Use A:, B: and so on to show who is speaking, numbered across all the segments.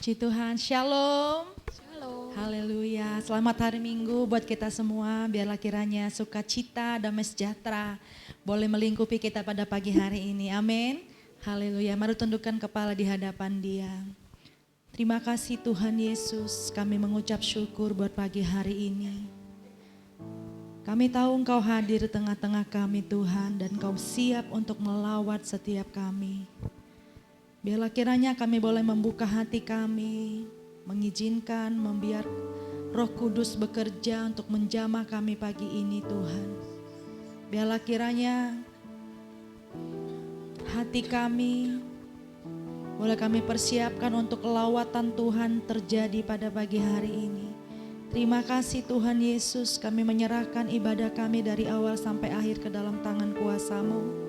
A: Puji Tuhan, Shalom.
B: Shalom.
A: Haleluya. Selamat hari Minggu buat kita semua. Biarlah kiranya sukacita, damai sejahtera boleh melingkupi kita pada pagi hari ini. Amin. Haleluya. Mari tundukkan kepala di hadapan Dia. Terima kasih Tuhan Yesus, kami mengucap syukur buat pagi hari ini. Kami tahu Engkau hadir di tengah-tengah kami Tuhan, dan Engkau siap untuk melawat setiap kami. Biarlah kiranya kami boleh membuka hati kami, mengizinkan, membiar Roh Kudus bekerja untuk menjamah kami pagi ini Tuhan. Biarlah kiranya hati kami boleh kami persiapkan untuk lawatan Tuhan terjadi pada pagi hari ini. Terima kasih Tuhan Yesus, kami menyerahkan ibadah kami dari awal sampai akhir ke dalam tangan kuasa-Mu.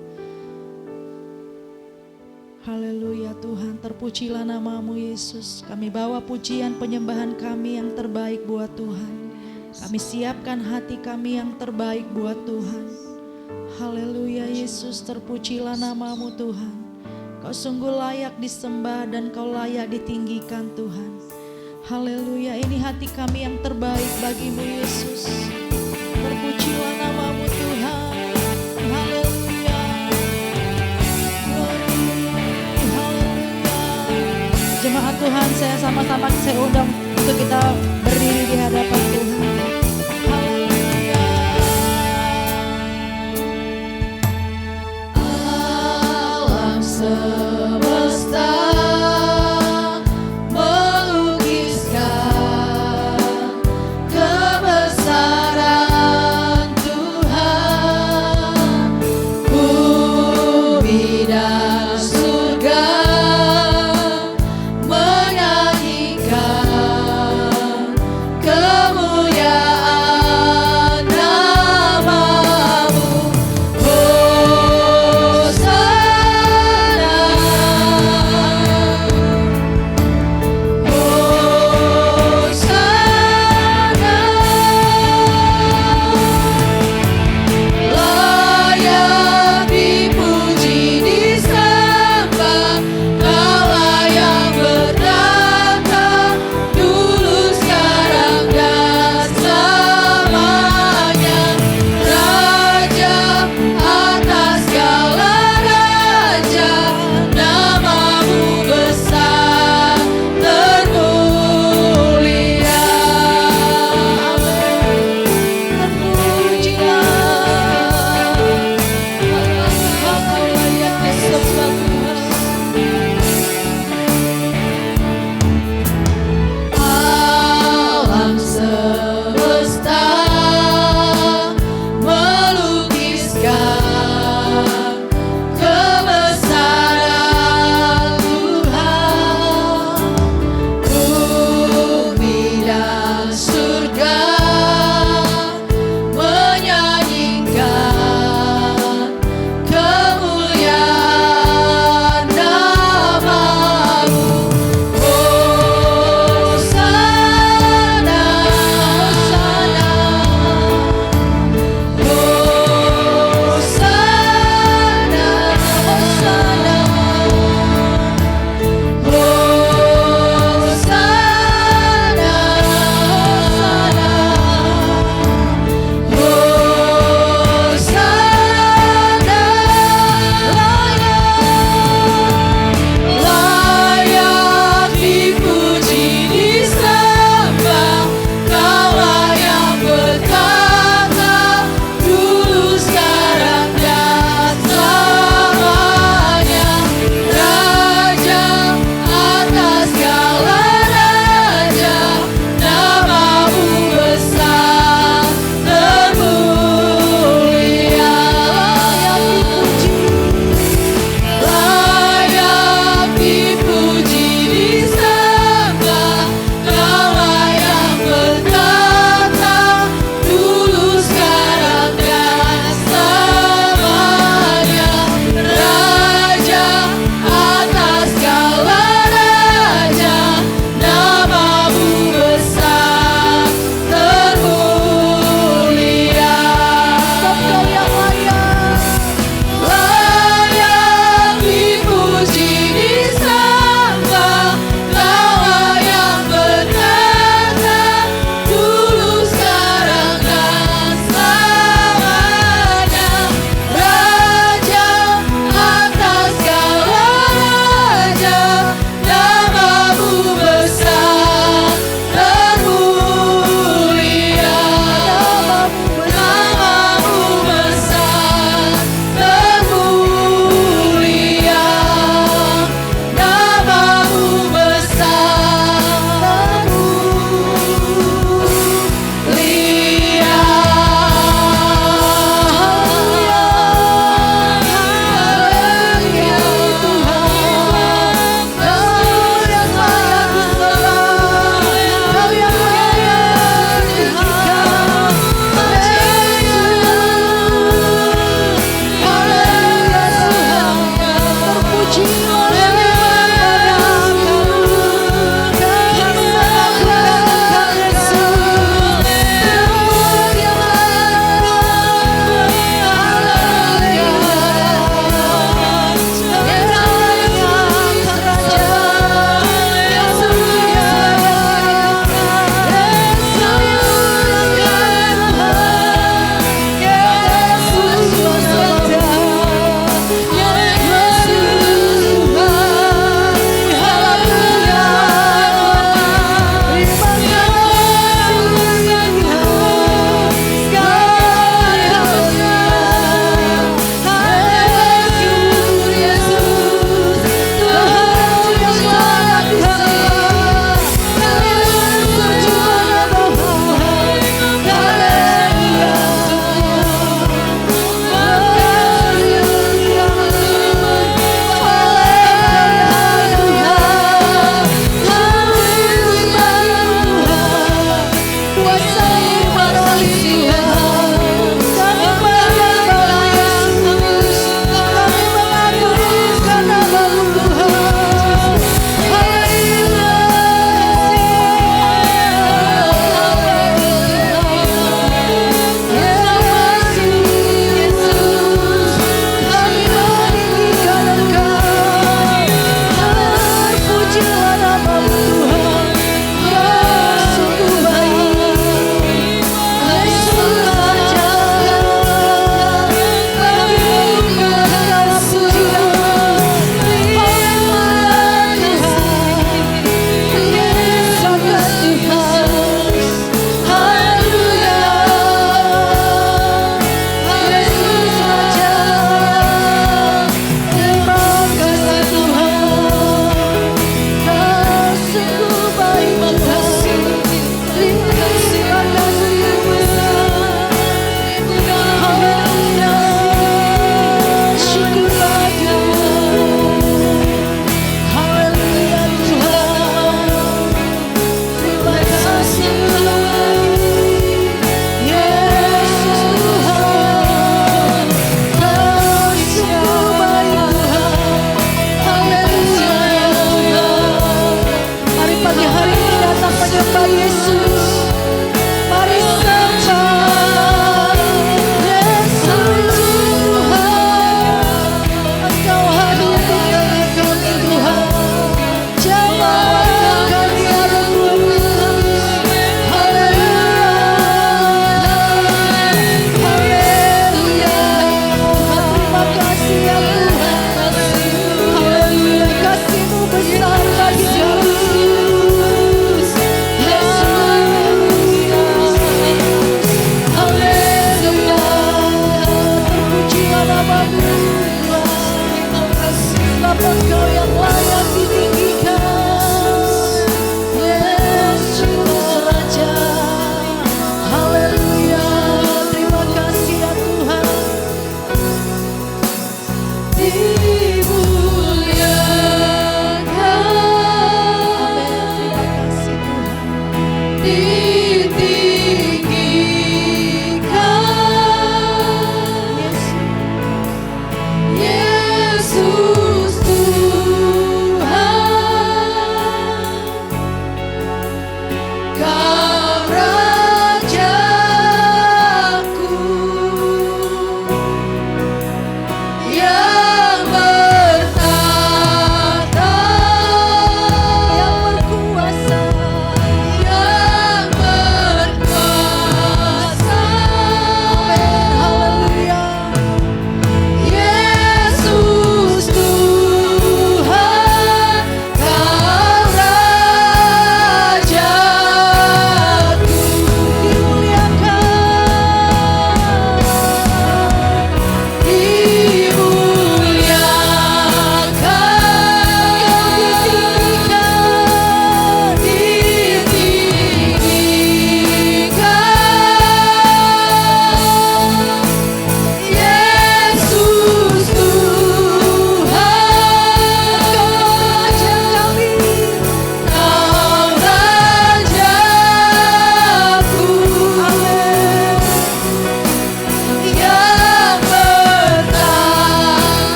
A: Haleluya Tuhan, terpujilah nama-Mu Yesus. Kami bawa pujian penyembahan kami yang terbaik buat Tuhan. Kami siapkan hati kami yang terbaik buat Tuhan. Haleluya Yesus, terpujilah nama-Mu Tuhan. Kau sungguh layak disembah dan Kau layak ditinggikan Tuhan. Haleluya, ini hati kami yang terbaik bagi-Mu Yesus. Terpujilah nama-Mu Tuhan. Haleluya. Jemaat Tuhan, saya sama-sama saya undang untuk kita berdiri di hadapan Tuhan. Haleluya.
B: Alam semesta melukiskan kebesaran Tuhan. Bumi dan surga kemuliaan nama-Mu. Hosana, Hosana, layak dipuji di sana.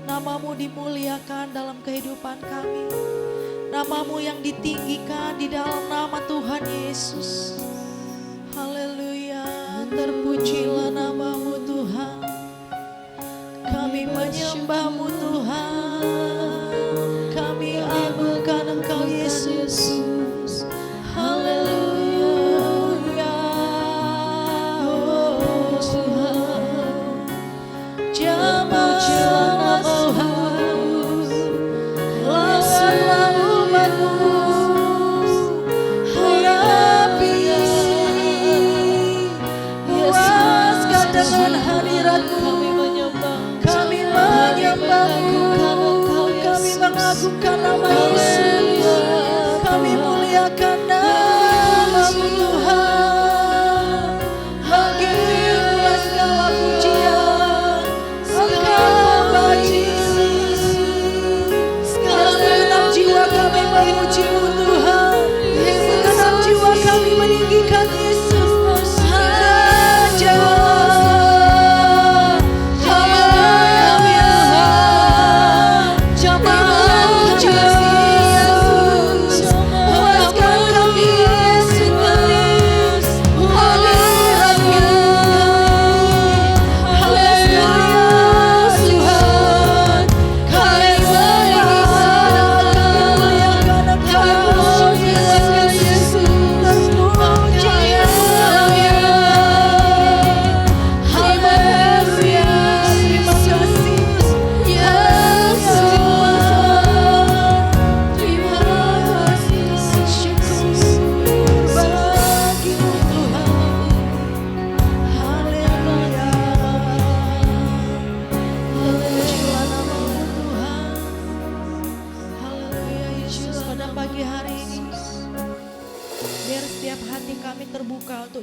A: Namamu dimuliakan dalam kehidupan kami. Namamu yang ditinggikan di dalam nama Tuhan Yesus. Haleluya, terpujilah namamu Tuhan. Kami menyembahmu Tuhan. Kami agungkan Engkau Yesus. Haleluya, oh Tuhan. Jamaah Tuhan, lawanlah umatmu. Urapi, puaskan dengan hadiratmu. Kami menyembahmu, kami mengagungkan muliakan nama Yesus. Kami muliakan nama-Mu Tuhan. Bagimu segala pujian, Engkau baik Yesus. Segenap jiwa kami memuji-Mu Tuhan. Segenap jiwa kami meninggikan Yesus. Raja.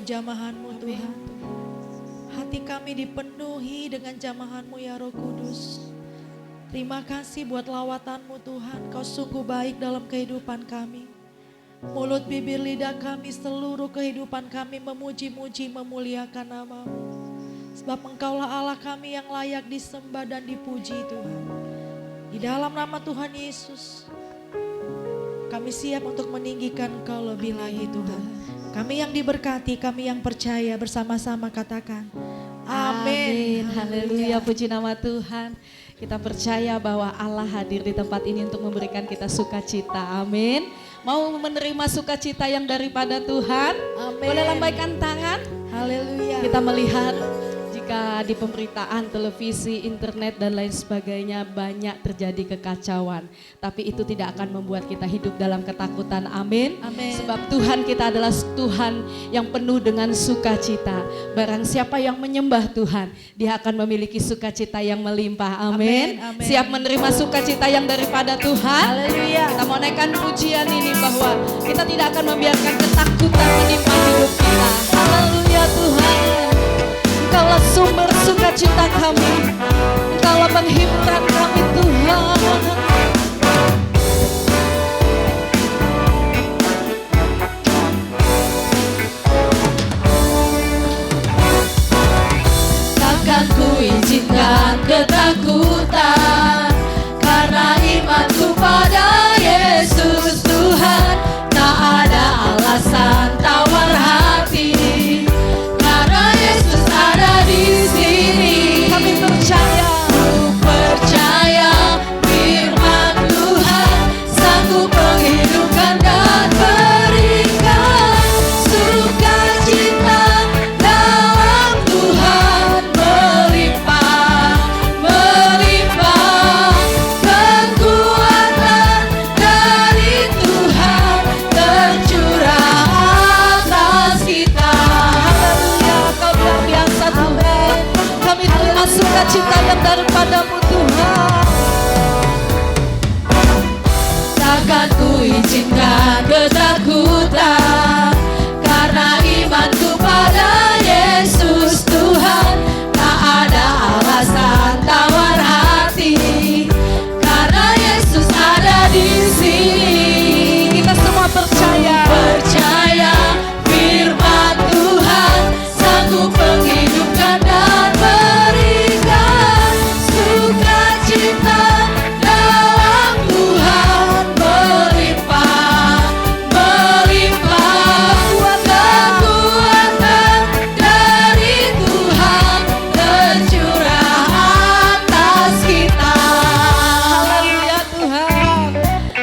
A: Jamahan-Mu Tuhan. Hati kami dipenuhi dengan jamahan-Mu ya Roh Kudus. Terima kasih buat lawatan-Mu Tuhan. Kau sungguh baik dalam kehidupan kami. Mulut, bibir, lidah kami, seluruh kehidupan kami memuji-muji, memuliakan nama-Mu. Sebab Engkaulah Allah kami yang layak disembah dan dipuji Tuhan. Di dalam nama Tuhan Yesus, kami siap untuk meninggikan Engkau lebih lagi Tuhan. Kami yang diberkati, kami yang percaya, bersama-sama katakan amin.
B: Haleluya, puji nama Tuhan. Kita percaya bahwa Allah hadir di tempat ini untuk memberikan kita sukacita. Amin. Mau menerima sukacita yang daripada Tuhan?
A: Amin.
B: Boleh lambaikan tangan.
A: Haleluya.
B: Kita melihat jika di pemberitaan, televisi, internet dan lain sebagainya banyak terjadi kekacauan. Tapi itu tidak akan membuat kita hidup dalam ketakutan. Amin.
A: Amin.
B: Sebab Tuhan kita adalah Tuhan yang penuh dengan sukacita. Barang siapa yang menyembah Tuhan, dia akan memiliki sukacita yang melimpah. Amin.
A: Amin.
B: Siap menerima sukacita yang daripada Tuhan.
A: Haleluya.
B: Kita mau naikkan pujian ini bahwa kita tidak akan membiarkan ketakutan menimpa hidup kita. Haleluya Tuhan. Engkaulah sumber sukacita kami, Engkaulah penghiburan kami Tuhan.
C: Takkan ku izinkan ketakutan, karena imanku pada Yesus Tuhan. Tak ada alasan tawar hati, karena Yesus ada di sini.
B: Kami percaya,
C: Ku percaya firman Tuhan sanggup menghidupkan dan berikan sukacita dalam Tuhan melimpah, melimpah. Kekuatan dari Tuhan tercurah atas kita.
B: haleluya, Kau luar biasa Tuhan. Kami terima sukacita yang daripada-Mu Tuhan.
C: Takkan ku izinkan ketakutan, karena imanku pada Yesus Tuhan. Tak ada alasan tawar hati, karena Yesus ada di sini.
B: Kita semua percaya,
C: Percaya firman Tuhan sanggup menghidupkan dan berikan sukacita dalam Tuhan melimpah, melimpah. Kekuatan dari Tuhan tercurah atas kita.
B: haleluya Tuhan.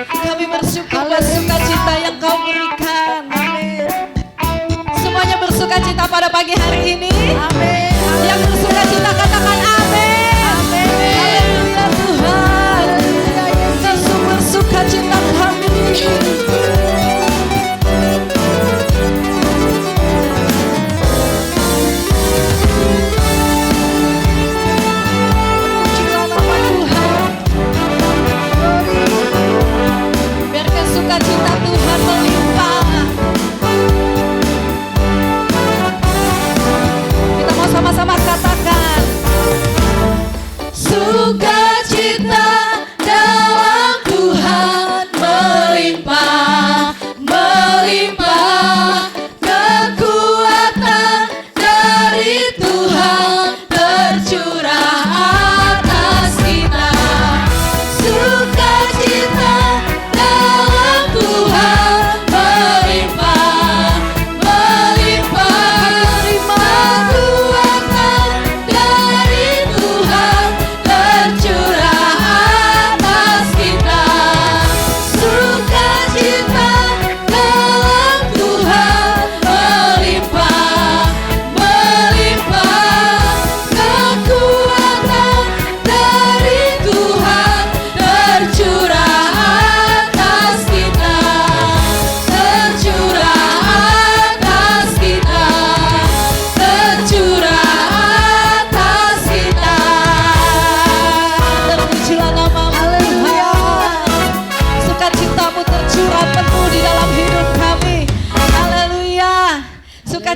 B: Kami bersyukur atas sukacita yang Kau berikan. Amin. Semuanya bersukacita pada pagi hari ini.
A: Amin.
B: Yang bersukacita katakan amin.
A: Amin.
B: Haleluya Tuhan. Kau sumber sukacita kami. Pujilah nama Tuhan.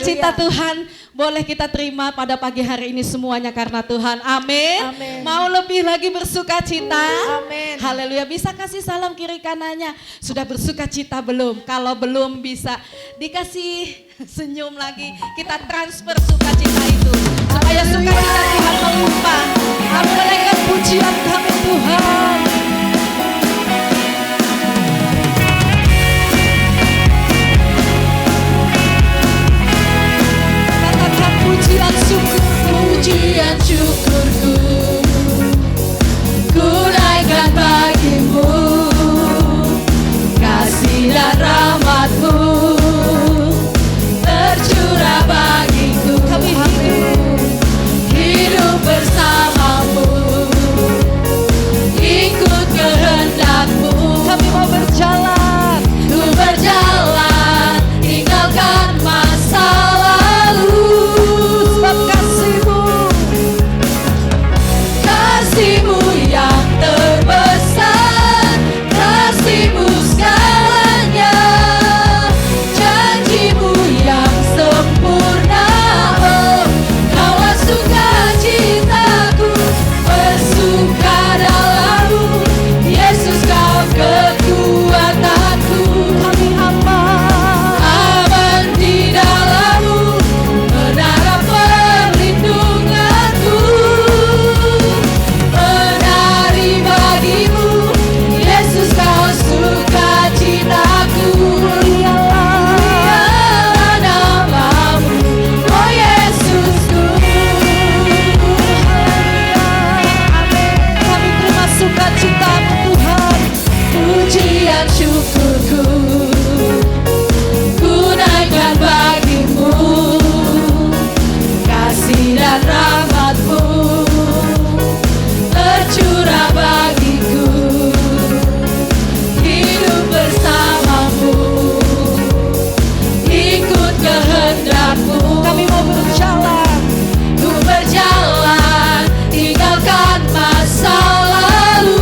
B: Sukacita Tuhan boleh kita terima pada pagi hari ini semuanya karena Tuhan. Amin.
C: Amin.
B: Mau lebih lagi bersukacita?
C: Amin.
B: Haleluya. Bisa kasih salam kiri kanannya. Sudah bersukacita belum? Kalau belum bisa dikasih senyum lagi. Kita transfer sukacita itu supaya sukacita Tuhan melimpah. Apalagi pujian kami Tuhan. Katakan pujian syukur,
C: Pujian syukurku ku naikkan bagimu, kasih dan rahmatmu tercurah bagiku.
B: kami
C: Hidup bersamamu, ikut kehendakmu.
B: kami mau berjalan.
C: Ku berjalan, tinggalkan masa lalu.
B: Sebab kasih-Mu
C: Kasih-Mu yang terbesar, kasih-Mu segalanya, janji-Mu yang sempurna. Oh, Kaulah sukacitaku, bersuka dalam-Mu. Yesus, Kau kekuatanku.
B: kami
C: Aman di dalam-Mu, menara perlindunganku. Menari bagimu, Yesus, Kau sukacitaku. Mulialah nama-Mu, oh Yesusku.
B: kami terima sukacita-Mu Tuhan.
C: Pujian syukurku ku naikkan bagimu, kasih dan rahmat-Mu tercurah bagiku. Hidup bersama-Mu, ikut kehendak-Mu.
B: Kami mau berjalan.
C: Ku berjalan, tinggalkan masa lalu.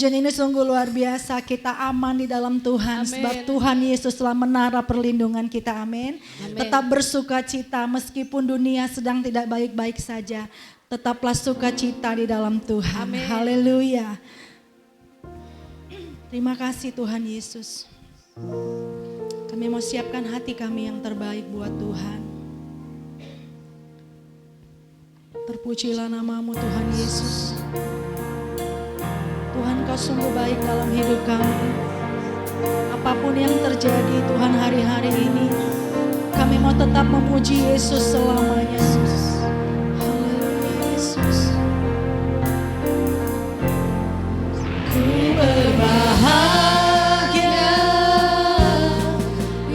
A: Pujian ini sungguh luar biasa. Kita aman di dalam Tuhan.
B: Amin.
A: Sebab Tuhan Yesus telah menara perlindungan kita. Amin.
B: Amin.
A: Tetap bersuka cita meskipun dunia sedang tidak baik-baik saja. Tetaplah sukacita di dalam Tuhan.
B: Amin.
A: Haleluya. Terima kasih Tuhan Yesus. Kami mau siapkan hati kami yang terbaik buat Tuhan. Terpujilah namamu Tuhan Yesus. Tuhan, Kau sungguh baik dalam hidup kami. Apapun yang terjadi Tuhan hari-hari ini, kami mau tetap memuji Yesus selamanya. Haleluya Yesus.
C: Ku berbahagia,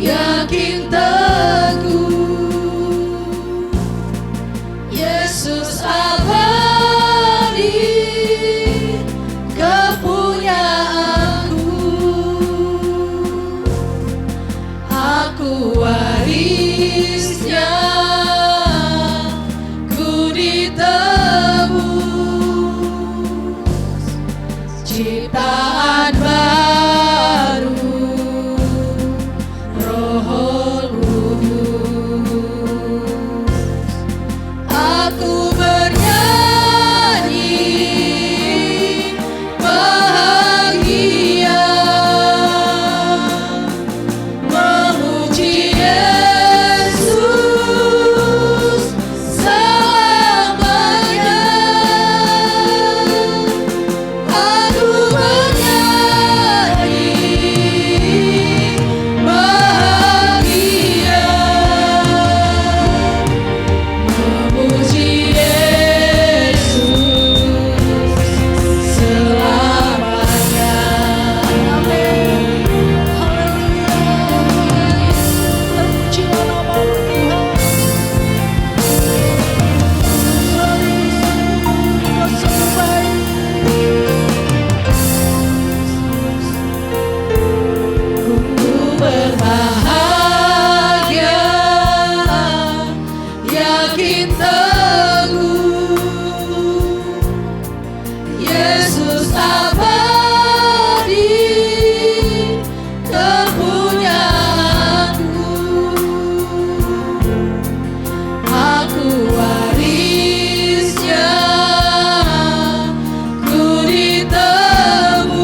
C: yakin teguh, Yesus abadi, kepunyaanku. Aku warisnya, ku ditebus, ciptaan baru, Roh Kudus. Aku bernyanyi bahagia, memuji Yesus selamanya. Aku bernyanyi bahagia, memuji Yesus selamanya. Amin.
A: Haleluya. Terpujilah namamu Tuhan. Kau sungguh baik.
C: Ku berbahagia, yakin teguh, Yesus abadi, kepunyaanku. Aku warisnya, ku ditebus,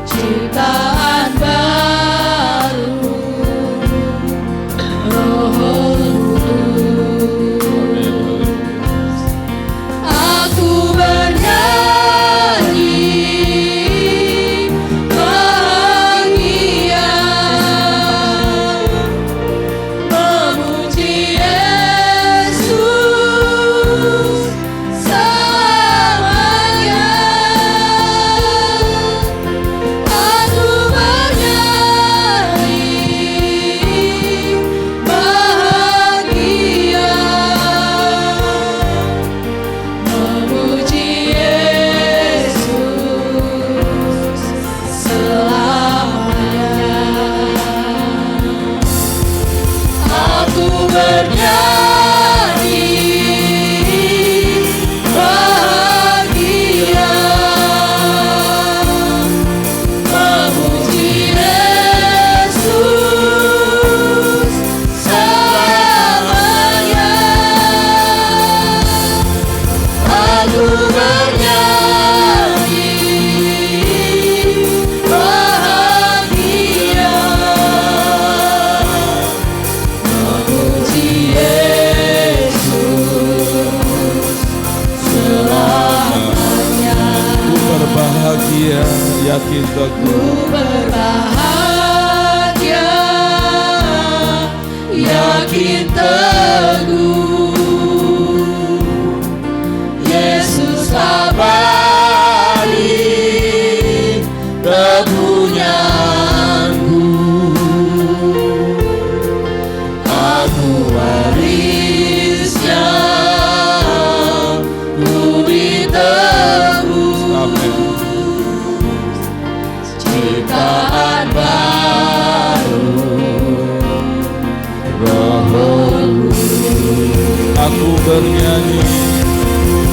C: ciptaan baru, Roh Kudus. Aku bernyanyi bahagia, memuji Yesus selamanya. Aku bernyanyi bahagia, memuji Yesus selamanya. Aku bernyanyi bahagia, memuji Yesus selamanya. Aku bernyanyi bahagia, memuji Yesus selamanya.
D: Ku berbahagia, yakin teguh.
C: Ku berbahagia, yakin teguh, Yesus abadi, kepunyaanku. Aku warisnya, ku ditebus,
D: Amin.
C: ciptaan baru, Roh Kudus.
D: Aku bernyanyi,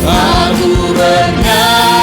C: Aku bernyanyi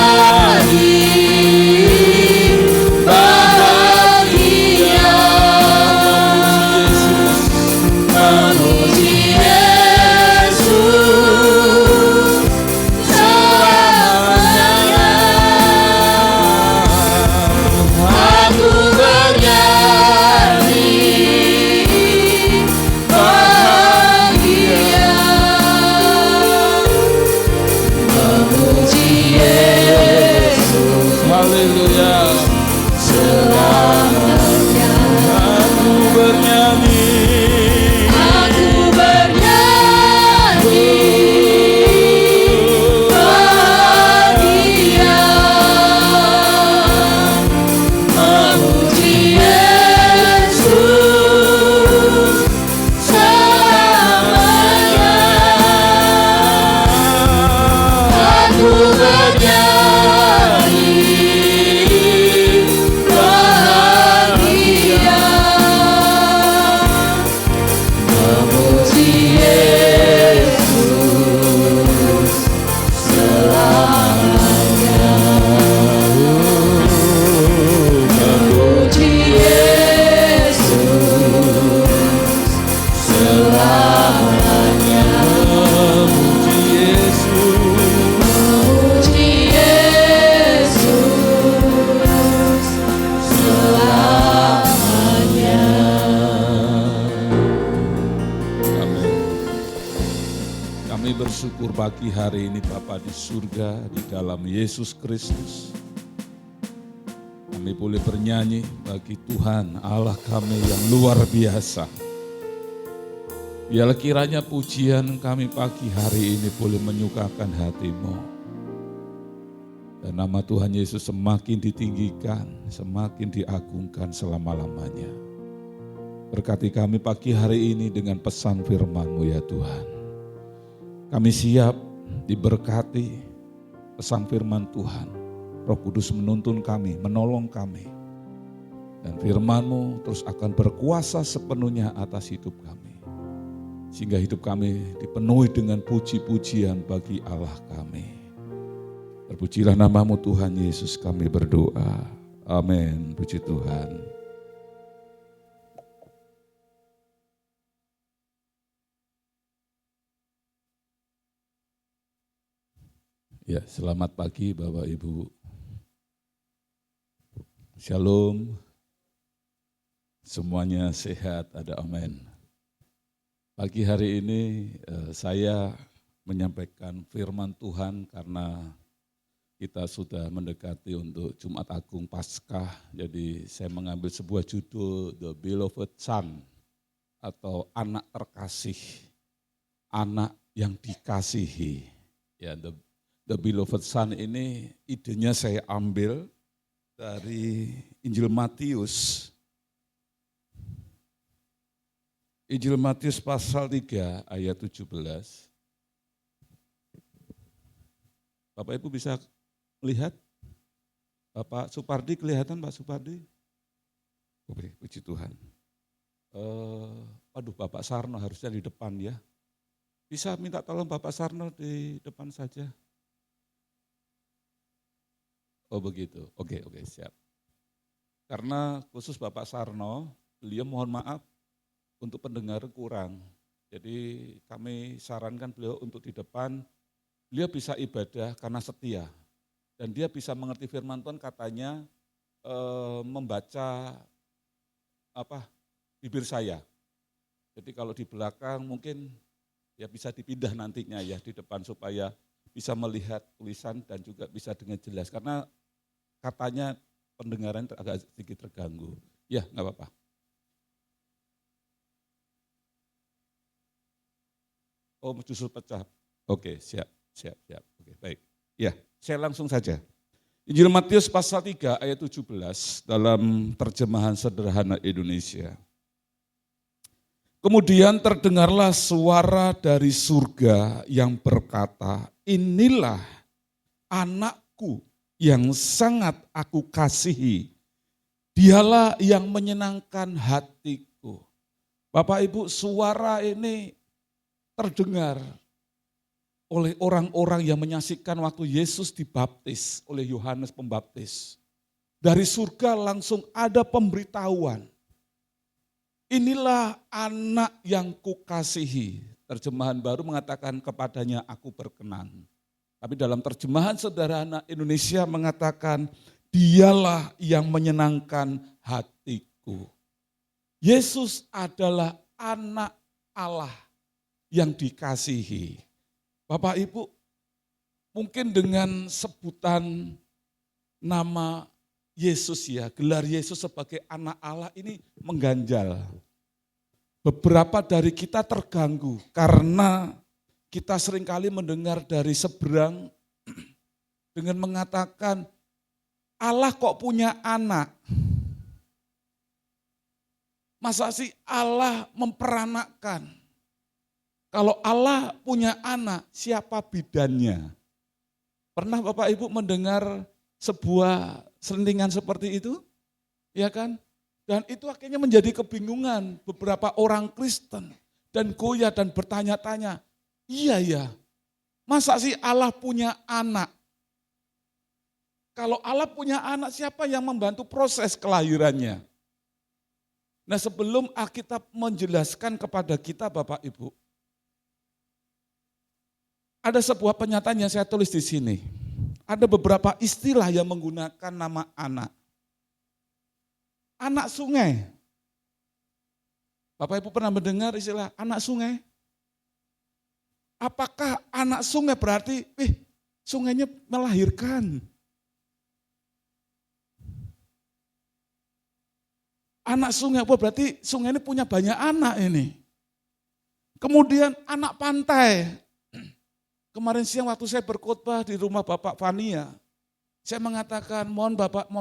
D: bersyukur pagi hari ini Bapa di surga, di dalam Yesus Kristus. Kami boleh bernyanyi bagi Tuhan Allah kami yang luar biasa. Biarlah kiranya pujian kami pagi hari ini boleh menyukakan hati-Mu. Dan nama Tuhan Yesus semakin ditinggikan, semakin diagungkan selama-lamanya. Berkati kami pagi hari ini dengan pesan firman-Mu ya Tuhan. Kami siap diberkati pesan firman Tuhan. Roh Kudus menuntun kami, menolong kami. Dan firman-Mu terus akan berkuasa sepenuhnya atas hidup kami. Sehingga hidup kami dipenuhi dengan puji-pujian bagi Allah kami. Terpujilah nama-Mu Tuhan Yesus, kami berdoa. Amin. Puji Tuhan. Ya, selamat pagi Bapak Ibu. Shalom. Semuanya sehat, ada amin. Pagi hari ini saya menyampaikan firman Tuhan karena kita sudah mendekati untuk Jumat Agung Paskah. Jadi saya mengambil sebuah judul The Beloved Son atau anak terkasih, anak yang dikasihi. Ya, The Beloved Son ini idenya saya ambil dari Injil Matius. Injil Matius pasal 3 ayat 17. Bapak Ibu bisa lihat? Bapak Supardi kelihatan Pak Supardi? Oke, puji Tuhan. Aduh Bapak Sarno harusnya di depan ya. Bisa minta tolong Bapak Sarno di depan saja. Oh begitu, oke siap. Karena khusus Bapak Sarno, beliau mohon maaf untuk pendengar kurang. Jadi kami sarankan beliau untuk di depan, beliau bisa ibadah karena setia. Dan dia bisa mengerti firman Tuhan katanya membaca bibir saya. Jadi kalau di belakang mungkin ya bisa dipindah nantinya ya di depan supaya bisa melihat tulisan dan juga bisa dengan jelas. Karena katanya pendengaran agak sedikit terganggu. Ya, enggak apa-apa. Oh, justru pecah. Oke, siap. Oke, baik. Ya, saya langsung saja. Injil Matius pasal 3 ayat 17 dalam terjemahan sederhana Indonesia. Kemudian terdengarlah suara dari surga yang berkata, "Inilah anakku yang sangat aku kasihi, dialah yang menyenangkan hatiku." Bapak Ibu, suara ini terdengar oleh orang-orang yang menyaksikan waktu Yesus dibaptis oleh Yohanes Pembaptis. Dari surga langsung ada pemberitahuan. Inilah anak yang kukasihi. Terjemahan baru mengatakan kepadanya aku berkenan. Tapi dalam terjemahan sederhana Indonesia mengatakan dialah yang menyenangkan hatiku. Yesus adalah anak Allah yang dikasihi. Bapak Ibu, mungkin dengan sebutan nama Yesus ya, gelar Yesus sebagai anak Allah ini mengganjal. beberapa dari kita terganggu karena kita seringkali mendengar dari seberang dengan mengatakan, Allah kok punya anak? Masa sih Allah memperanakkan? Kalau Allah punya anak, siapa bidannya? Pernah Bapak Ibu mendengar sebuah selentingan seperti itu? Ya kan? Dan itu akhirnya menjadi kebingungan beberapa orang Kristen. Dan goyah dan bertanya-tanya, iya ya, masa sih Allah punya anak? Kalau Allah punya anak, siapa yang membantu proses kelahirannya? Nah, sebelum Alkitab menjelaskan kepada kita Bapak Ibu, ada sebuah pernyataan yang saya tulis di sini. Ada beberapa istilah yang menggunakan nama anak. Anak sungai. Bapak Ibu pernah mendengar istilah anak sungai? Apakah anak sungai berarti, sungainya melahirkan? Anak sungai, berarti sungai ini punya banyak anak ini. Kemudian anak pantai. Kemarin siang waktu saya berkhotbah di rumah Bapak Fania, saya mengatakan, mohon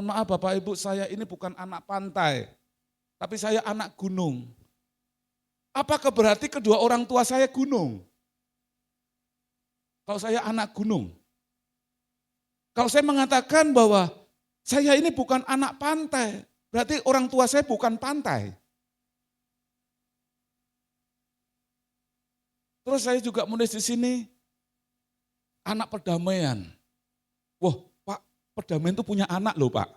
D: maaf Bapak Ibu, saya ini bukan anak pantai, tapi saya anak gunung. Apakah berarti kedua orang tua saya gunung? Kalau saya anak gunung. Kalau saya mengatakan bahwa saya ini bukan anak pantai, berarti orang tua saya bukan pantai. Terus saya juga menulis di sini, anak perdamaian. Wah, Pak, perdamaian itu punya anak loh Pak.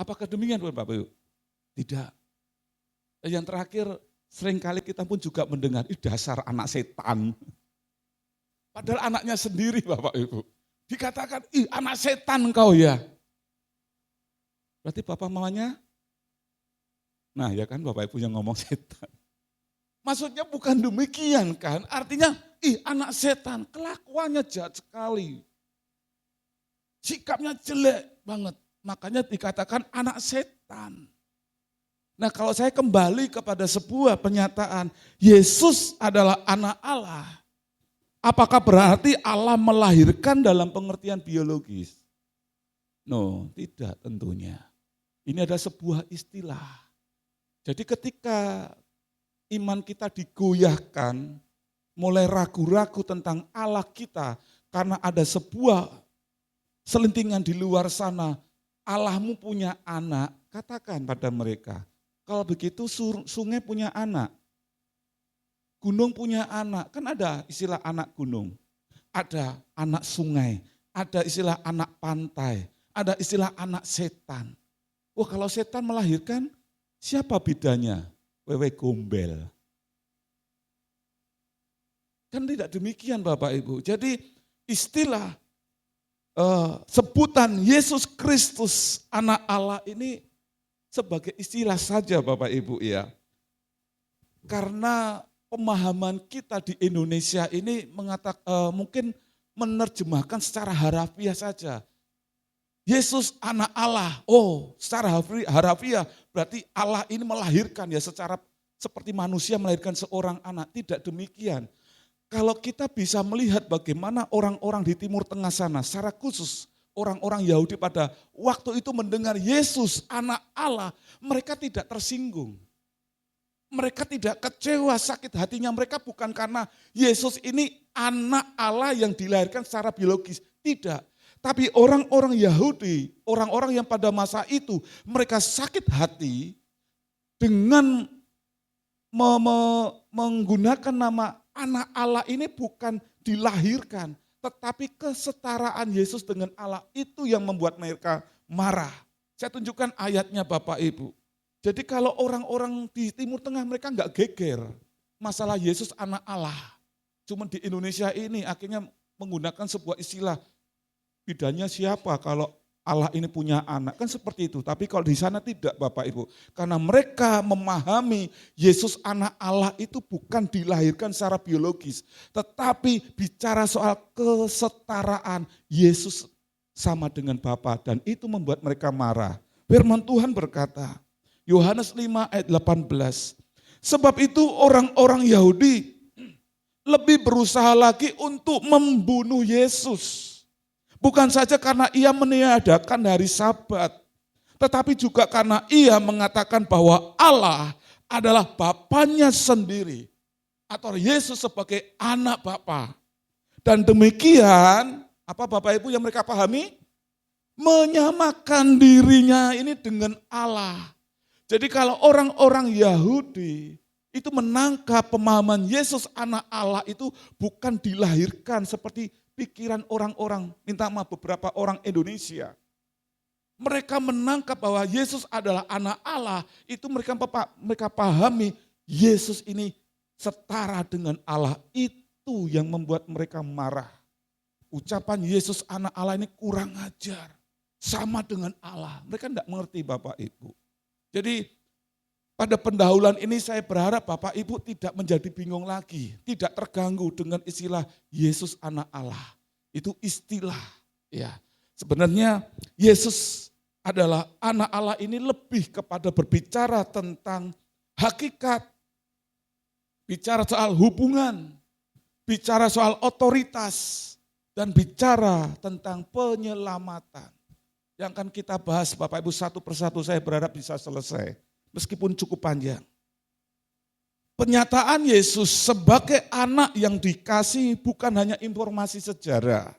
D: Apakah demikian Bapak Ibu? Tidak. Yang terakhir, seringkali kita pun juga mendengar, dasar anak setan. Padahal anaknya sendiri Bapak Ibu. Dikatakan, anak setan engkau ya. Berarti Bapak mamanya? Nah ya kan Bapak Ibu yang ngomong setan. Maksudnya bukan demikian kan, artinya anak setan, kelakuannya jahat sekali. Sikapnya jelek banget, makanya dikatakan anak setan. Nah kalau saya kembali kepada sebuah pernyataan, Yesus adalah anak Allah. Apakah berarti Allah melahirkan dalam pengertian biologis? No, tidak tentunya. Ini ada sebuah istilah. Jadi ketika iman kita digoyahkan, mulai ragu-ragu tentang Allah kita, karena ada sebuah selentingan di luar sana, Allahmu punya anak, katakan pada mereka, kalau begitu sungai punya anak, gunung punya anak, kan ada istilah anak gunung, ada anak sungai, ada istilah anak pantai, ada istilah anak setan. Wah kalau setan melahirkan, siapa bidanya? Wewe gombel. Kan tidak demikian Bapak Ibu. Jadi istilah sebutan Yesus Kristus anak Allah ini sebagai istilah saja Bapak Ibu ya. Karena pemahaman kita di Indonesia ini mungkin menerjemahkan secara harafiah saja. Yesus anak Allah, secara harafiah berarti Allah ini melahirkan ya secara seperti manusia melahirkan seorang anak. Tidak demikian. Kalau kita bisa melihat bagaimana orang-orang di Timur Tengah sana, secara khusus orang-orang Yahudi pada waktu itu mendengar Yesus anak Allah, mereka tidak tersinggung. Mereka tidak kecewa, sakit hatinya mereka bukan karena Yesus ini anak Allah yang dilahirkan secara biologis. Tidak. Tapi orang-orang Yahudi, orang-orang yang pada masa itu mereka sakit hati dengan menggunakan nama anak Allah ini bukan dilahirkan, tetapi kesetaraan Yesus dengan Allah itu yang membuat mereka marah. Saya tunjukkan ayatnya Bapak Ibu. Jadi kalau orang-orang di Timur Tengah mereka enggak geger masalah Yesus anak Allah. Cuma di Indonesia ini akhirnya menggunakan sebuah istilah, bidanya siapa kalau Allah ini punya anak, kan seperti itu. Tapi kalau di sana tidak Bapak Ibu. Karena mereka memahami Yesus anak Allah itu bukan dilahirkan secara biologis. Tetapi bicara soal kesetaraan, Yesus sama dengan Bapa. Dan itu membuat mereka marah. Firman Tuhan berkata, Yohanes 5 ayat 18. Sebab itu orang-orang Yahudi lebih berusaha lagi untuk membunuh Yesus. Bukan saja karena ia meniadakan hari Sabat, tetapi juga karena ia mengatakan bahwa Allah adalah Bapanya sendiri, atau Yesus sebagai anak Bapa. Dan demikian, apa Bapak Ibu yang mereka pahami? Menyamakan dirinya ini dengan Allah. Jadi kalau orang-orang Yahudi itu menangkap pemahaman Yesus anak Allah itu bukan dilahirkan seperti pikiran orang-orang, minta maaf beberapa orang Indonesia. Mereka menangkap bahwa Yesus adalah anak Allah, itu mereka pahami Yesus ini setara dengan Allah. Itu yang membuat mereka marah. Ucapan Yesus anak Allah ini kurang ajar, sama dengan Allah. Mereka tidak mengerti Bapak Ibu. Jadi pada pendahuluan ini saya berharap Bapak Ibu tidak menjadi bingung lagi, tidak terganggu dengan istilah Yesus anak Allah. Itu istilah ya. Sebenarnya Yesus adalah anak Allah ini lebih kepada berbicara tentang hakikat, bicara soal hubungan, bicara soal otoritas, dan bicara tentang penyelamatan. Yang akan kita bahas Bapak Ibu satu persatu, saya berharap bisa selesai. Meskipun cukup panjang. Penyataan Yesus sebagai anak yang dikasih bukan hanya informasi sejarah.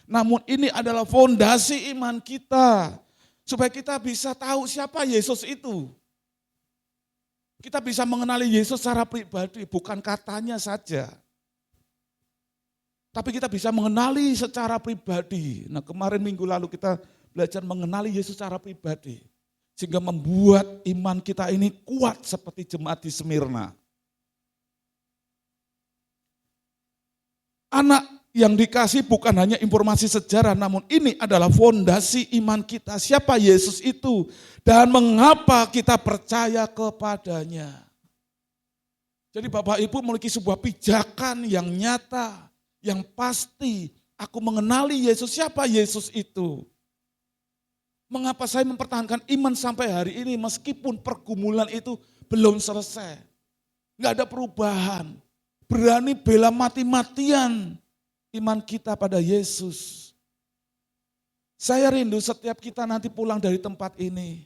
D: Namun ini adalah fondasi iman kita. Supaya kita bisa tahu siapa Yesus itu. Kita bisa mengenali Yesus secara pribadi, bukan katanya saja. Tapi kita bisa mengenali secara pribadi. Nah kemarin minggu lalu kita belajar mengenali Yesus secara pribadi. Sehingga membuat iman kita ini kuat seperti jemaat di Smyrna. Anak yang dikasih bukan hanya informasi sejarah, namun ini adalah fondasi iman kita. Siapa Yesus itu dan mengapa kita percaya kepadanya. Jadi Bapak Ibu memiliki sebuah pijakan yang nyata, yang pasti. Aku mengenali Yesus, siapa Yesus itu. Mengapa saya mempertahankan iman sampai hari ini meskipun pergumulan itu belum selesai. Enggak ada perubahan. Berani bela mati-matian iman kita pada Yesus. Saya rindu setiap kita nanti pulang dari tempat ini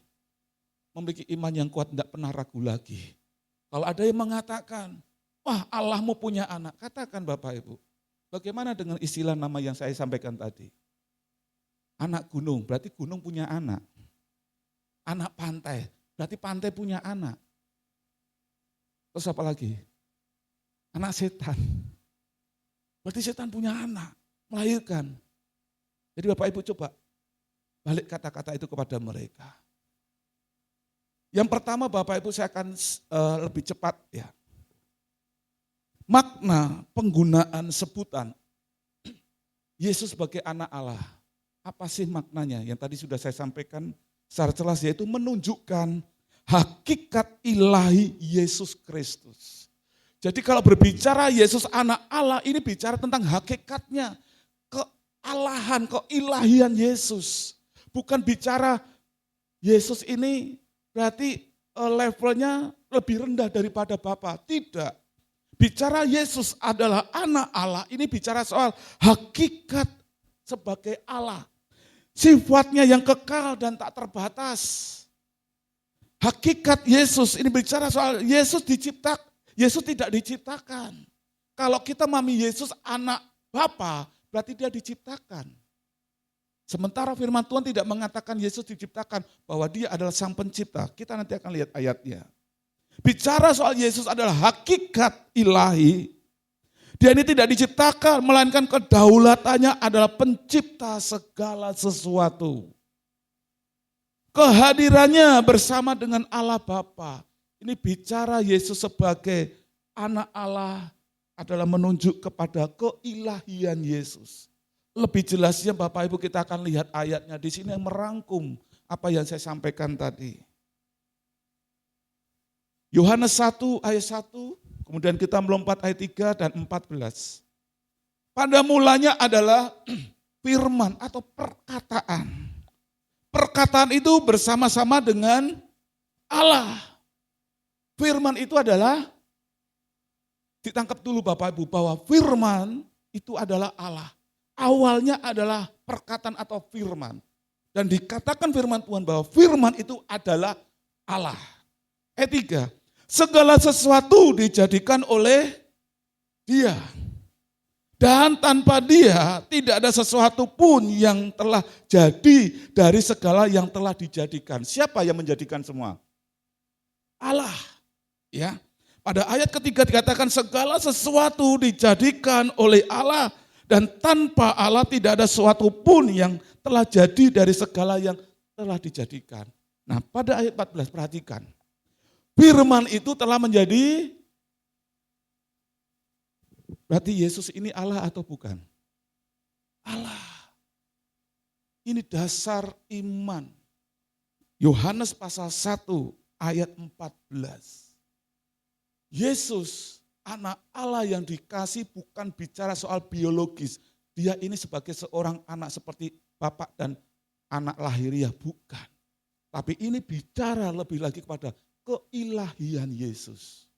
D: memiliki iman yang kuat, tidak pernah ragu lagi. Kalau ada yang mengatakan, wah Allahmu punya anak, katakan Bapak Ibu. Bagaimana dengan istilah nama yang saya sampaikan tadi? Anak gunung, berarti gunung punya anak. Anak pantai, berarti pantai punya anak. Terus apa lagi? Anak setan. Berarti setan punya anak, melahirkan. Jadi Bapak Ibu coba balik kata-kata itu kepada mereka. Yang pertama Bapak Ibu saya akan lebih cepat ya. Makna penggunaan sebutan Yesus sebagai anak Allah. Apa sih maknanya? Yang tadi sudah saya sampaikan secara jelas, yaitu menunjukkan hakikat ilahi Yesus Kristus. Jadi kalau berbicara Yesus anak Allah, ini bicara tentang hakikatnya, kealahan, keilahian Yesus. Bukan bicara Yesus ini berarti levelnya lebih rendah daripada Bapa. Tidak. Bicara Yesus adalah anak Allah, ini bicara soal hakikat sebagai Allah. Sifatnya yang kekal dan tak terbatas. Hakikat Yesus ini bicara soal Yesus tidak diciptakan. Kalau kita memahami Yesus anak Bapa, berarti dia diciptakan. Sementara firman Tuhan tidak mengatakan Yesus diciptakan, bahwa dia adalah sang pencipta. Kita nanti akan lihat ayatnya. Bicara soal Yesus adalah hakikat ilahi. Dia ini tidak diciptakan, melainkan kedaulatannya adalah pencipta segala sesuatu. Kehadirannya bersama dengan Allah Bapa. Ini bicara Yesus sebagai anak Allah adalah menunjuk kepada keilahian Yesus. Lebih jelasnya Bapak Ibu kita akan lihat ayatnya di sini yang merangkum apa yang saya sampaikan tadi. Yohanes 1 ayat 1. Kemudian kita melompat ayat 3 dan 14. Pada mulanya adalah firman atau perkataan. Perkataan itu bersama-sama dengan Allah. Firman itu adalah, ditangkap dulu Bapak Ibu, bahwa firman itu adalah Allah. Awalnya adalah perkataan atau firman. Dan dikatakan firman Tuhan bahwa firman itu adalah Allah. Ayat 3, segala sesuatu dijadikan oleh Dia. Dan tanpa Dia tidak ada sesuatu pun yang telah jadi dari segala yang telah dijadikan. Siapa yang menjadikan semua? Allah. Ya. Pada ayat ketiga dikatakan segala sesuatu dijadikan oleh Allah. Dan tanpa Allah tidak ada sesuatu pun yang telah jadi dari segala yang telah dijadikan. Nah pada ayat 14 perhatikan. Firman itu telah menjadi, berarti Yesus ini Allah atau bukan? Allah. Ini dasar iman. Yohanes pasal 1 ayat 14. Yesus anak Allah yang dikasih bukan bicara soal biologis. Dia ini sebagai seorang anak seperti bapak dan anak lahiriah, bukan. Tapi ini bicara lebih lagi kepada keilahian Yesus.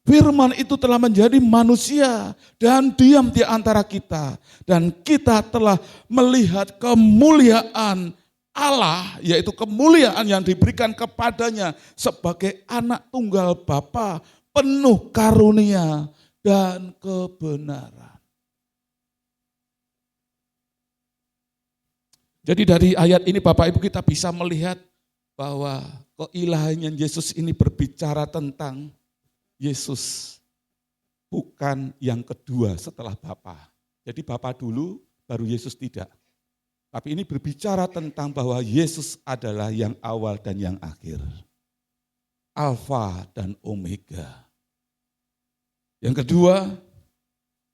D: Firman itu telah menjadi manusia dan diam di antara kita. Dan kita telah melihat kemuliaan Allah, yaitu kemuliaan yang diberikan kepadanya sebagai anak tunggal Bapa, penuh karunia dan kebenaran. Jadi dari ayat ini Bapak Ibu kita bisa melihat bahwa keilahian Yesus ini berbicara tentang Yesus bukan yang kedua setelah Bapa. Jadi Bapa dulu baru Yesus tidak. Tapi ini berbicara tentang bahwa Yesus adalah yang awal dan yang akhir. Alfa dan Omega. Yang kedua,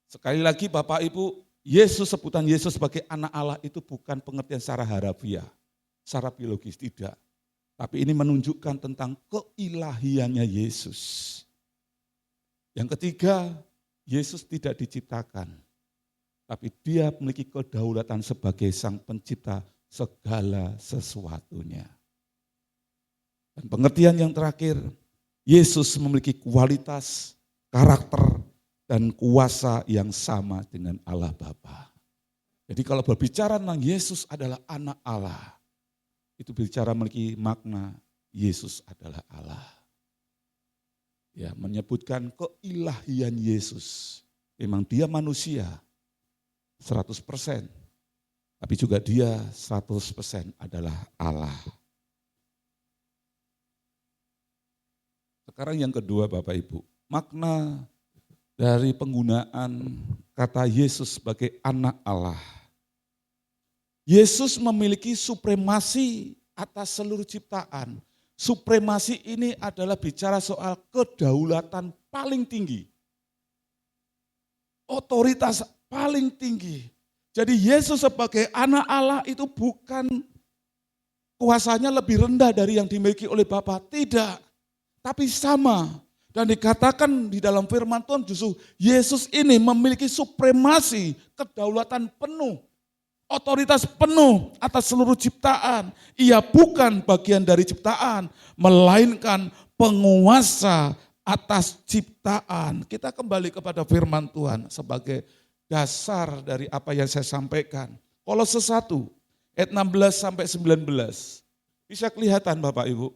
D: sekali lagi Bapak Ibu, Yesus, sebutan Yesus sebagai anak Allah itu bukan pengertian secara harafiah, secara biologis, tidak. Tapi ini menunjukkan tentang keilahiannya Yesus. Yang ketiga, Yesus tidak diciptakan, tapi dia memiliki kedaulatan sebagai sang pencipta segala sesuatunya. Dan pengertian yang terakhir, Yesus memiliki kualitas, karakter, dan kuasa yang sama dengan Allah Bapa. Jadi kalau berbicara tentang Yesus adalah anak Allah, itu bicara memiliki makna Yesus adalah Allah. Ya, menyebutkan keilahian Yesus. Memang dia manusia 100%, tapi juga dia 100% adalah Allah. Sekarang yang kedua Bapak Ibu, makna dari penggunaan kata Yesus sebagai anak Allah. Yesus memiliki supremasi atas seluruh ciptaan. Supremasi ini adalah bicara soal kedaulatan paling tinggi. Otoritas paling tinggi. Jadi Yesus sebagai anak Allah itu bukan kuasanya lebih rendah dari yang dimiliki oleh Bapa. Tidak, tapi sama. Dan dikatakan di dalam firman Tuhan justru Yesus ini memiliki supremasi, kedaulatan penuh, otoritas penuh atas seluruh ciptaan. Ia bukan bagian dari ciptaan, melainkan penguasa atas ciptaan. Kita kembali kepada firman Tuhan sebagai dasar dari apa yang saya sampaikan. Kolose 1 ayat 16 sampai 19. Bisa kelihatan Bapak Ibu?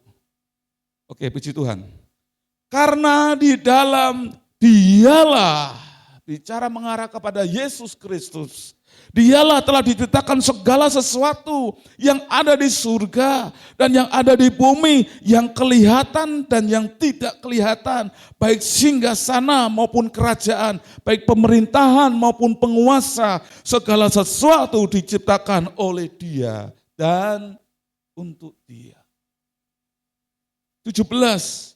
D: Oke, puji Tuhan. Karena di dalam dialah, bicara mengarah kepada Yesus Kristus. Dialah telah diceritakan segala sesuatu yang ada di surga dan yang ada di bumi, yang kelihatan dan yang tidak kelihatan, baik singgasana maupun kerajaan, baik pemerintahan maupun penguasa, segala sesuatu diciptakan oleh Dia dan untuk Dia. 17.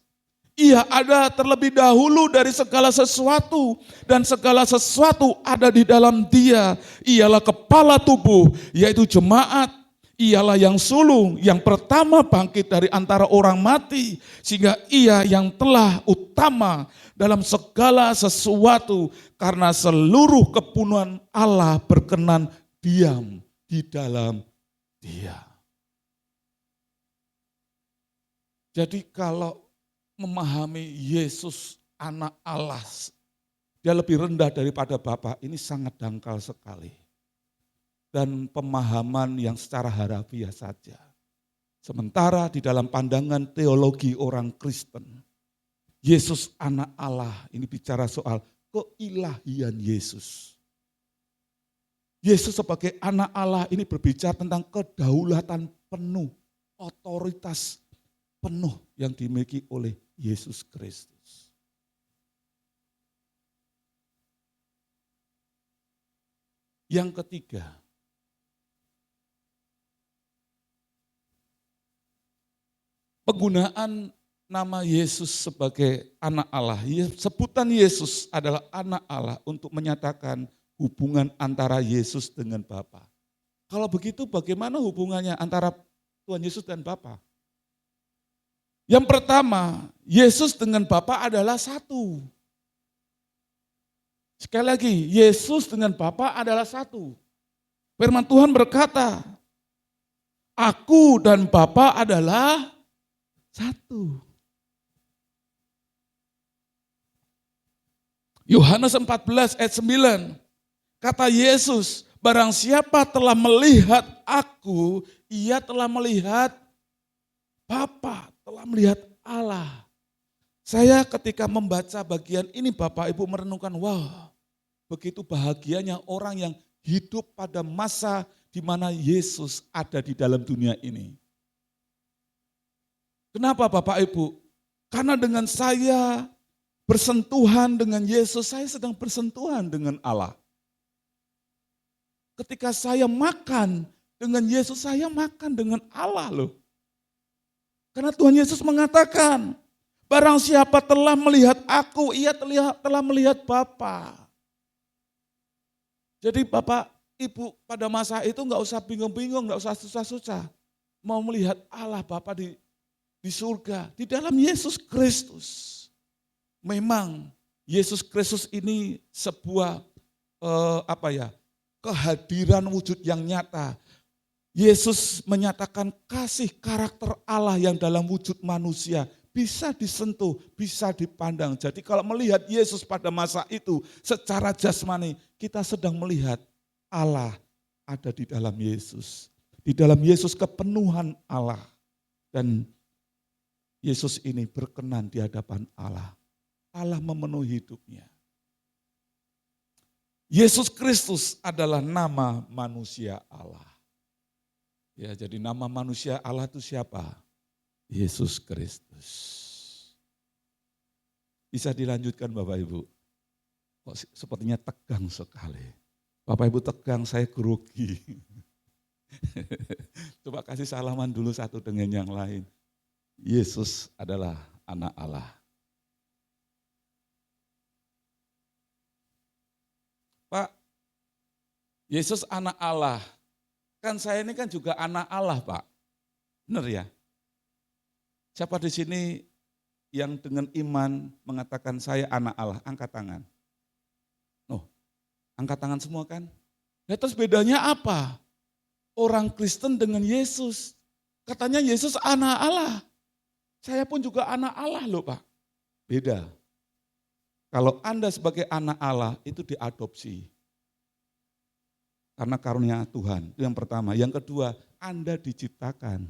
D: Ia ada terlebih dahulu dari segala sesuatu dan segala sesuatu ada di dalam Dia. Ialah kepala tubuh, yaitu jemaat. Ialah yang sulung, yang pertama bangkit dari antara orang mati, sehingga ia yang telah utama dalam segala sesuatu, karena seluruh kepenuhan Allah berkenan diam di dalam Dia. Jadi kalau memahami Yesus anak Allah, dia lebih rendah daripada Bapa, ini sangat dangkal sekali. Dan pemahaman yang secara harafiah saja. Sementara di dalam pandangan teologi orang Kristen, Yesus anak Allah ini bicara soal keilahian Yesus. Yesus sebagai anak Allah ini berbicara tentang kedaulatan penuh, otoritas penuh yang dimiliki oleh Yesus Kristus. Yang ketiga, penggunaan nama Yesus sebagai anak Allah. Sebutan Yesus adalah anak Allah untuk menyatakan hubungan antara Yesus dengan Bapa. Kalau begitu bagaimana hubungannya antara Tuhan Yesus dan Bapa? Yang pertama, Yesus dengan Bapa adalah satu. Sekali lagi, Yesus dengan Bapa adalah satu. Firman Tuhan berkata, aku dan Bapa adalah satu. Yohanes 14 ayat 9, kata Yesus, barang siapa telah melihat aku, ia telah melihat Bapa, telah melihat Allah. Saya ketika membaca bagian ini Bapak Ibu merenungkan, wah begitu bahagianya orang yang hidup pada masa di mana Yesus ada di dalam dunia ini. Kenapa Bapak Ibu? Karena dengan saya bersentuhan dengan Yesus, saya sedang bersentuhan dengan Allah. Ketika saya makan dengan Yesus, saya makan dengan Allah loh. Karena Tuhan Yesus mengatakan, barang siapa telah melihat aku, ia telah melihat Bapa. Jadi Bapak, Ibu pada masa itu enggak usah bingung-bingung, enggak usah susah-susah. Mau melihat Allah Bapa di surga, di dalam Yesus Kristus. Memang Yesus Kristus ini sebuah kehadiran wujud yang nyata. Yesus menyatakan kasih karakter Allah yang dalam wujud manusia bisa disentuh, bisa dipandang. Jadi kalau melihat Yesus pada masa itu secara jasmani, kita sedang melihat Allah ada di dalam Yesus. Di dalam Yesus kepenuhan Allah. Dan Yesus ini berkenan di hadapan Allah. Allah memenuhi hidupnya. Yesus Kristus adalah nama manusia Allah. Ya, jadi nama manusia Allah itu siapa? Yesus Kristus. Bisa dilanjutkan Bapak Ibu? Kok sepertinya tegang sekali. Bapak Ibu tegang, saya grogi. Coba kasih salaman dulu satu dengan yang lain. Yesus adalah anak Allah. Pak, Yesus anak Allah. Kan saya ini kan juga anak Allah Pak. Benar ya? Siapa di sini yang dengan iman mengatakan saya anak Allah? Angkat tangan. Oh, angkat tangan semua kan? Ya terus bedanya apa? Orang Kristen dengan Yesus. Katanya Yesus anak Allah. Saya pun juga anak Allah loh Pak. Beda. Kalau Anda sebagai anak Allah itu diadopsi. Karena karunia Tuhan, itu yang pertama. Yang kedua, Anda diciptakan.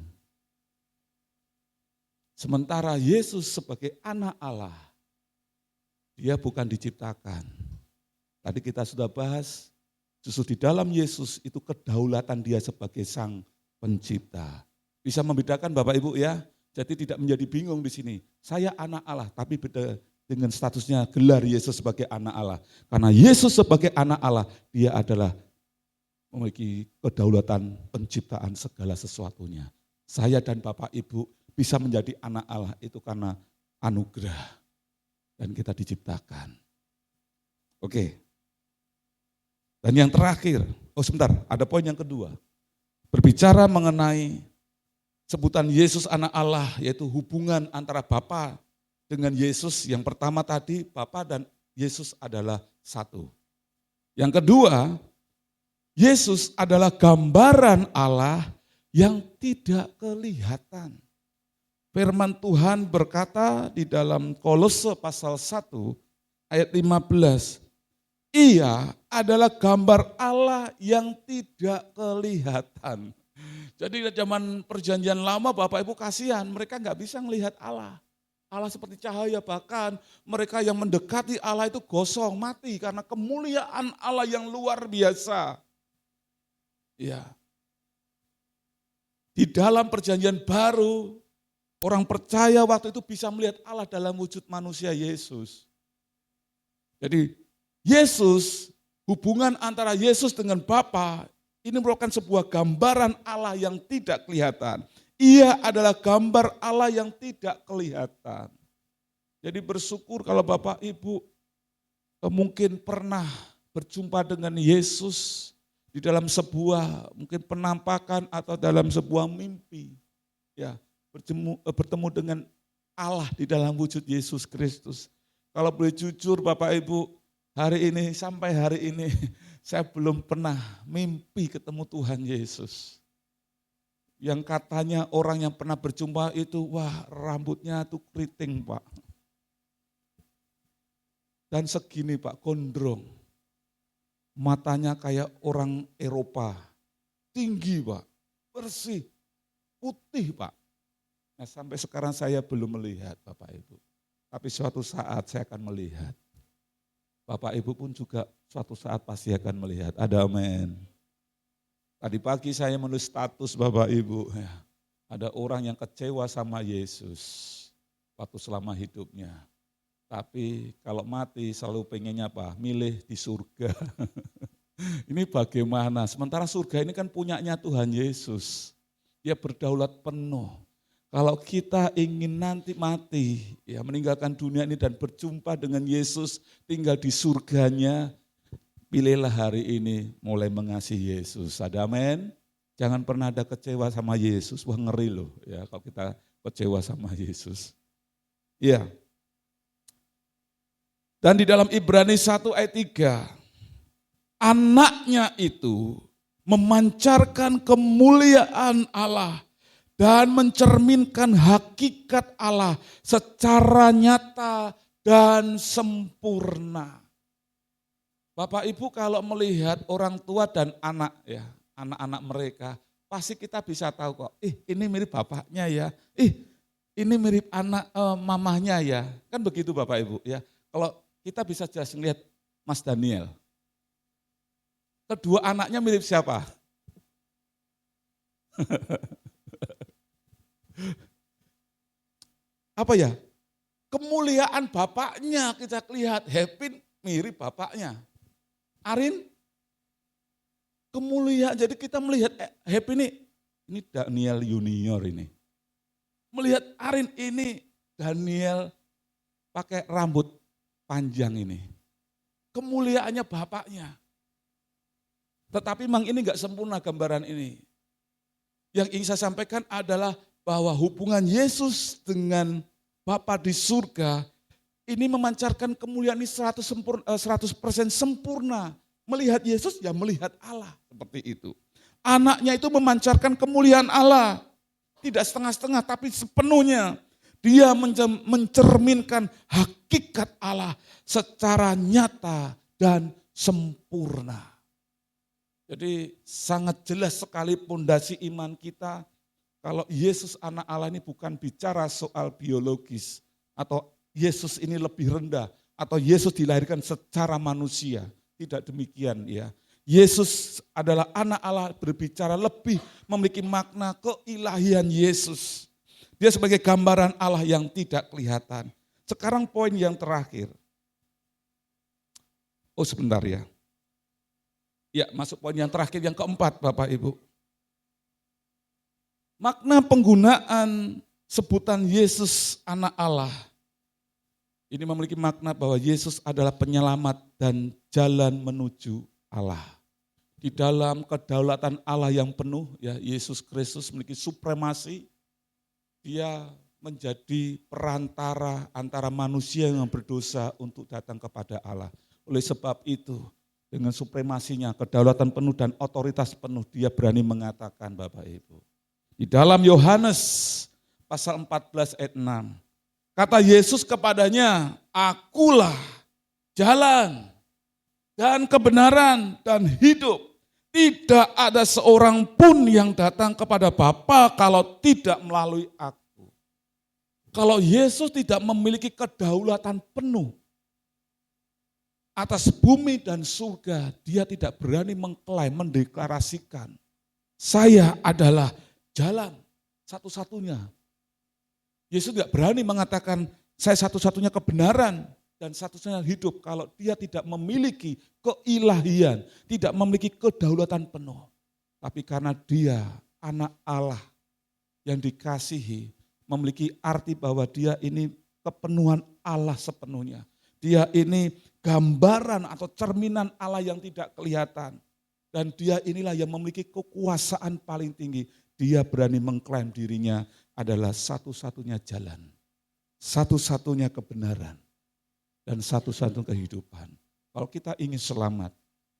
D: Sementara Yesus sebagai anak Allah, dia bukan diciptakan. Tadi kita sudah bahas, justru di dalam Yesus itu kedaulatan dia sebagai sang pencipta. Bisa membedakan Bapak Ibu ya, jadi tidak menjadi bingung di sini. Saya anak Allah, tapi beda dengan statusnya gelar Yesus sebagai anak Allah. Karena Yesus sebagai anak Allah, dia adalah memiliki kedaulatan penciptaan segala sesuatunya. Saya dan Bapak Ibu bisa menjadi anak Allah itu karena anugerah dan kita diciptakan. Oke. Dan yang terakhir, sebentar, ada poin yang kedua. Berbicara mengenai sebutan Yesus anak Allah, yaitu hubungan antara Bapa dengan Yesus. Yang pertama tadi, Bapa dan Yesus adalah satu. Yang kedua, Yesus adalah gambaran Allah yang tidak kelihatan. Firman Tuhan berkata di dalam Kolose pasal 1 ayat 15, Ia adalah gambar Allah yang tidak kelihatan. Jadi di zaman perjanjian lama Bapak Ibu kasihan, mereka nggak bisa melihat Allah. Allah seperti cahaya, bahkan mereka yang mendekati Allah itu gosong, mati karena kemuliaan Allah yang luar biasa. Ya. Di dalam perjanjian baru, orang percaya waktu itu bisa melihat Allah dalam wujud manusia Yesus. Jadi Yesus, hubungan antara Yesus dengan Bapa ini merupakan sebuah gambaran Allah yang tidak kelihatan. Ia adalah gambar Allah yang tidak kelihatan. Jadi bersyukur kalau Bapak Ibu mungkin pernah berjumpa dengan Yesus di dalam sebuah mungkin penampakan atau dalam sebuah mimpi. Ya, bertemu dengan Allah di dalam wujud Yesus Kristus. Kalau boleh jujur Bapak Ibu, hari ini sampai hari ini saya belum pernah mimpi ketemu Tuhan Yesus. Yang katanya orang yang pernah berjumpa itu, wah rambutnya tuh keriting Pak. Dan segini Pak, gondrong. Matanya kayak orang Eropa. Tinggi Pak, bersih, putih Pak. Nah sampai sekarang saya belum melihat Bapak Ibu. Tapi suatu saat saya akan melihat. Bapak Ibu pun juga suatu saat pasti akan melihat. Ada amin. Tadi pagi saya menulis status Bapak Ibu. Ya, ada orang yang kecewa sama Yesus waktu selama hidupnya. Tapi kalau mati selalu pengennya apa? Milih di surga. Ini bagaimana? Sementara surga ini kan punyanya Tuhan Yesus. Dia berdaulat penuh. Kalau kita ingin nanti mati, ya meninggalkan dunia ini dan berjumpa dengan Yesus, tinggal di surganya, pilihlah hari ini mulai mengasihi Yesus. Ada amin? Jangan pernah ada kecewa sama Yesus, wah ngeri loh ya kalau kita kecewa sama Yesus. Iya. Dan di dalam Ibrani 1 ayat 3, anaknya itu memancarkan kemuliaan Allah dan mencerminkan hakikat Allah secara nyata dan sempurna. Bapak Ibu kalau melihat orang tua dan anak ya, anak-anak mereka, pasti kita bisa tahu kok, ini mirip bapaknya ya, ini mirip anak mamahnya ya. Kan begitu Bapak Ibu ya. Kalau kita bisa jelas melihat Mas Daniel. Kedua anaknya mirip siapa? Apa ya? Kemuliaan bapaknya kita lihat, Hepin mirip bapaknya. Arin kemuliaan, jadi kita melihat Hepin ini Daniel Junior ini. Melihat Arin ini Daniel pakai rambut panjang ini. Kemuliaannya bapaknya. Tetapi memang ini enggak sempurna gambaran ini. Yang ingin saya sampaikan adalah bahwa hubungan Yesus dengan Bapa di surga ini memancarkan kemuliaan ini 100% sempurna. Melihat Yesus ya melihat Allah seperti itu. Anaknya itu memancarkan kemuliaan Allah. Tidak setengah-setengah tapi sepenuhnya. Dia mencerminkan hakikat Allah secara nyata dan sempurna. Jadi sangat jelas sekali pondasi iman kita. Kalau Yesus anak Allah ini bukan bicara soal biologis atau Yesus ini lebih rendah atau Yesus dilahirkan secara manusia. Tidak demikian ya. Yesus adalah anak Allah berbicara lebih memiliki makna keilahian Yesus. Dia sebagai gambaran Allah yang tidak kelihatan. Sekarang poin yang terakhir. Oh sebentar ya. Ya masuk poin yang terakhir yang keempat Bapak Ibu. Makna penggunaan sebutan Yesus anak Allah. Ini memiliki makna bahwa Yesus adalah penyelamat dan jalan menuju Allah. Di dalam kedaulatan Allah yang penuh, ya Yesus Kristus memiliki supremasi. Dia menjadi perantara antara manusia yang berdosa untuk datang kepada Allah. Oleh sebab itu, dengan supremasinya, kedaulatan penuh dan otoritas penuh, dia berani mengatakan Bapak Ibu. Di dalam Yohanes pasal 14 ayat 6. Kata Yesus kepadanya, akulah jalan dan kebenaran dan hidup. Tidak ada seorang pun yang datang kepada Bapa kalau tidak melalui aku. Kalau Yesus tidak memiliki kedaulatan penuh atas bumi dan surga, dia tidak berani mengklaim, mendeklarasikan, saya adalah jalan satu-satunya. Yesus tidak berani mengatakan, saya satu-satunya kebenaran dan satu-satunya hidup kalau dia tidak memiliki keilahian, tidak memiliki kedaulatan penuh. Tapi karena dia anak Allah yang dikasihi, memiliki arti bahwa dia ini kepenuhan Allah sepenuhnya. Dia ini gambaran atau cerminan Allah yang tidak kelihatan. Dan dia inilah yang memiliki kekuasaan paling tinggi. Dia berani mengklaim dirinya adalah satu-satunya jalan, satu-satunya kebenaran, dan satu-satunya kehidupan. Kalau kita ingin selamat,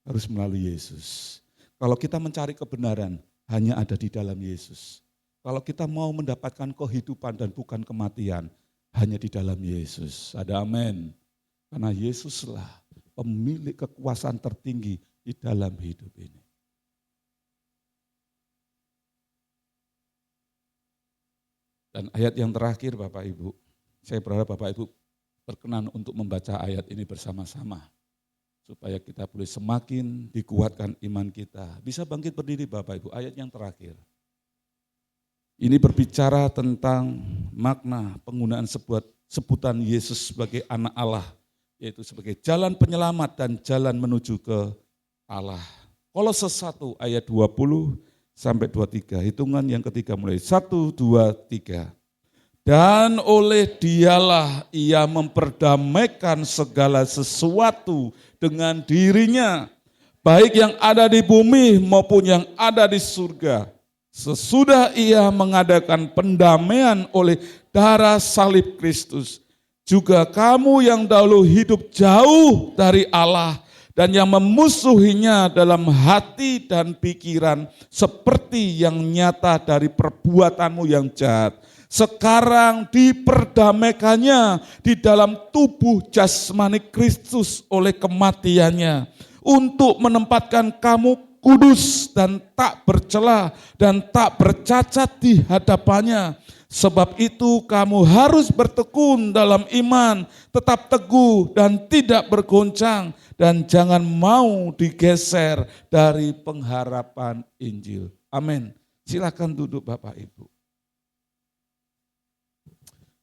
D: harus melalui Yesus. Kalau kita mencari kebenaran, hanya ada di dalam Yesus. Kalau kita mau mendapatkan kehidupan dan bukan kematian, hanya di dalam Yesus. Ada amin. Karena Yesuslah pemilik kekuasaan tertinggi di dalam hidup ini. Dan ayat yang terakhir Bapak Ibu, saya berharap Bapak Ibu berkenan untuk membaca ayat ini bersama-sama. Supaya kita boleh semakin dikuatkan iman kita. Bisa bangkit berdiri Bapak Ibu, ayat yang terakhir. Ini berbicara tentang makna penggunaan sebutan Yesus sebagai anak Allah. Yaitu sebagai jalan penyelamat dan jalan menuju ke Allah. Kolose 1 ayat 20 sampai 23, hitungan yang ketiga mulai 1, 2, 3. Dan oleh dialah ia memperdamaikan segala sesuatu dengan dirinya, baik yang ada di bumi maupun yang ada di surga. Sesudah ia mengadakan pendamaian oleh darah salib Kristus, juga kamu yang dahulu hidup jauh dari Allah dan yang memusuhinya dalam hati dan pikiran seperti yang nyata dari perbuatanmu yang jahat. Sekarang diperdamaikannya di dalam tubuh jasmani Kristus oleh kematiannya untuk menempatkan kamu kudus dan tak bercela dan tak bercacat di hadapannya. Sebab itu kamu harus bertekun dalam iman, tetap teguh dan tidak bergoncang, dan jangan mau digeser dari pengharapan Injil. Amin. Silakan duduk Bapak Ibu.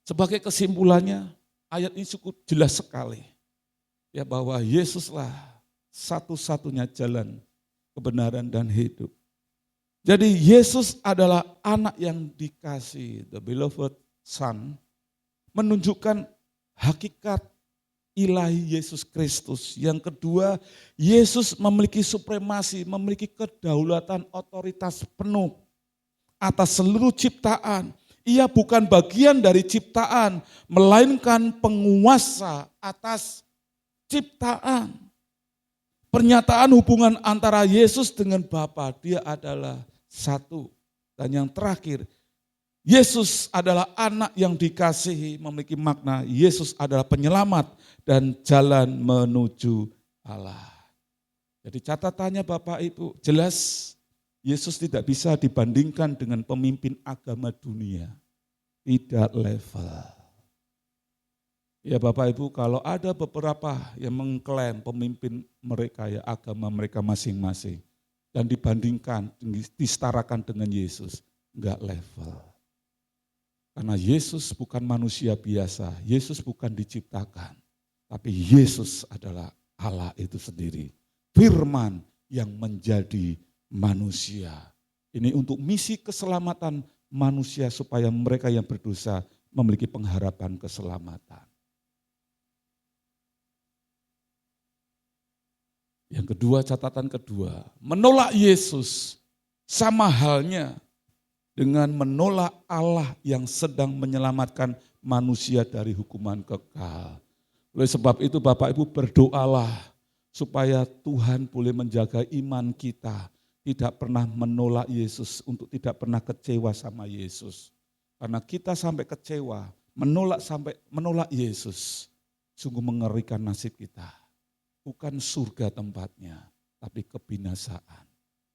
D: Sebagai kesimpulannya, ayat ini cukup jelas sekali. Ya, bahwa Yesuslah satu-satunya jalan, kebenaran dan hidup. Jadi Yesus adalah anak yang dikasihi, the beloved son, menunjukkan hakikat ilahi Yesus Kristus. Yang kedua, Yesus memiliki supremasi, memiliki kedaulatan otoritas penuh atas seluruh ciptaan. Ia bukan bagian dari ciptaan, melainkan penguasa atas ciptaan. Pernyataan hubungan antara Yesus dengan Bapa, dia adalah satu. Dan yang terakhir, Yesus adalah anak yang dikasihi, memiliki makna Yesus adalah penyelamat dan jalan menuju Allah. Jadi catatannya Bapak Ibu, jelas Yesus tidak bisa dibandingkan dengan pemimpin agama dunia. Tidak level. Ya Bapak Ibu, kalau ada beberapa yang mengklaim pemimpin mereka ya agama mereka masing-masing dan dibandingkan, disetarakan dengan Yesus, enggak level. Karena Yesus bukan manusia biasa, Yesus bukan diciptakan, tapi Yesus adalah Allah itu sendiri. Firman yang menjadi manusia. Ini untuk misi keselamatan manusia supaya mereka yang berdosa memiliki pengharapan keselamatan. Yang kedua, catatan kedua, menolak Yesus sama halnya dengan menolak Allah yang sedang menyelamatkan manusia dari hukuman kekal. Oleh sebab itu Bapak Ibu berdoalah supaya Tuhan boleh menjaga iman kita, tidak pernah menolak Yesus, untuk tidak pernah kecewa sama Yesus. Karena kita sampai kecewa, menolak Yesus, sungguh mengerikan nasib kita. Bukan surga tempatnya, tapi kebinasaan.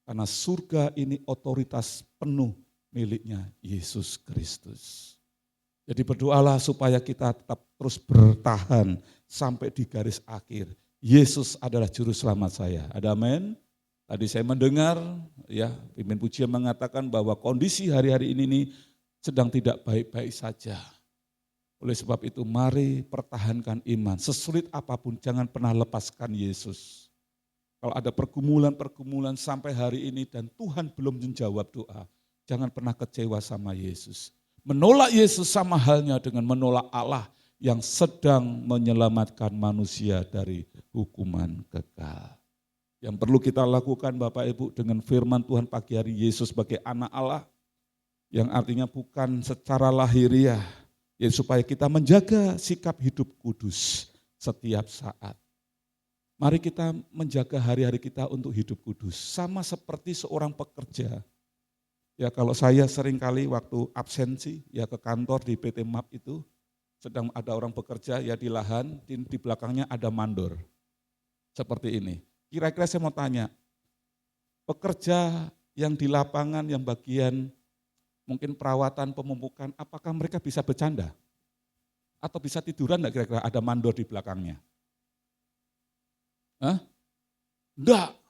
D: Karena surga ini otoritas penuh miliknya Yesus Kristus. Jadi berdoalah supaya kita tetap terus bertahan sampai di garis akhir. Yesus adalah juru selamat saya. Ada amin? Tadi saya mendengar ya pimpin pujian mengatakan bahwa kondisi hari-hari ini nih sedang tidak baik-baik saja. Oleh sebab itu mari pertahankan iman. Sesulit apapun jangan pernah lepaskan Yesus. Kalau ada pergumulan-pergumulan sampai hari ini dan Tuhan belum menjawab doa, jangan pernah kecewa sama Yesus. Menolak Yesus sama halnya dengan menolak Allah yang sedang menyelamatkan manusia dari hukuman kekal. Yang perlu kita lakukan Bapak Ibu dengan firman Tuhan pagi hari, Yesus sebagai anak Allah, yang artinya bukan secara lahiriah, ya supaya kita menjaga sikap hidup kudus setiap saat. Mari kita menjaga hari-hari kita untuk hidup kudus, sama seperti seorang pekerja. Ya kalau saya seringkali waktu absensi ya ke kantor di PT MAP itu, sedang ada orang bekerja ya di lahan, di belakangnya ada mandor. Seperti ini. Kira-kira saya mau tanya, pekerja yang di lapangan yang bagian mungkin perawatan, pemupukan, apakah mereka bisa bercanda? Atau bisa tiduran enggak kira-kira ada mandor di belakangnya? Hah? Enggak.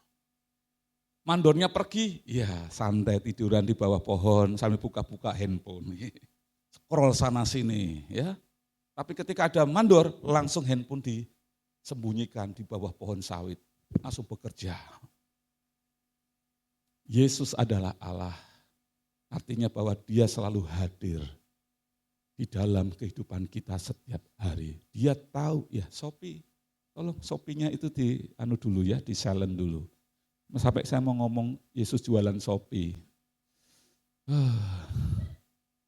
D: Mandornya pergi, ya santai tiduran di bawah pohon sambil buka-buka handphone. Scroll sana sini ya. Tapi ketika ada mandor, langsung handphone disembunyikan di bawah pohon sawit. Langsung bekerja. Yesus adalah Allah. Artinya bahwa dia selalu hadir di dalam kehidupan kita setiap hari. Dia tahu ya Shopee, tolong Shopee-nya itu dulu ya, di silent dulu. Sampai saya mau ngomong Yesus jualan Shopee.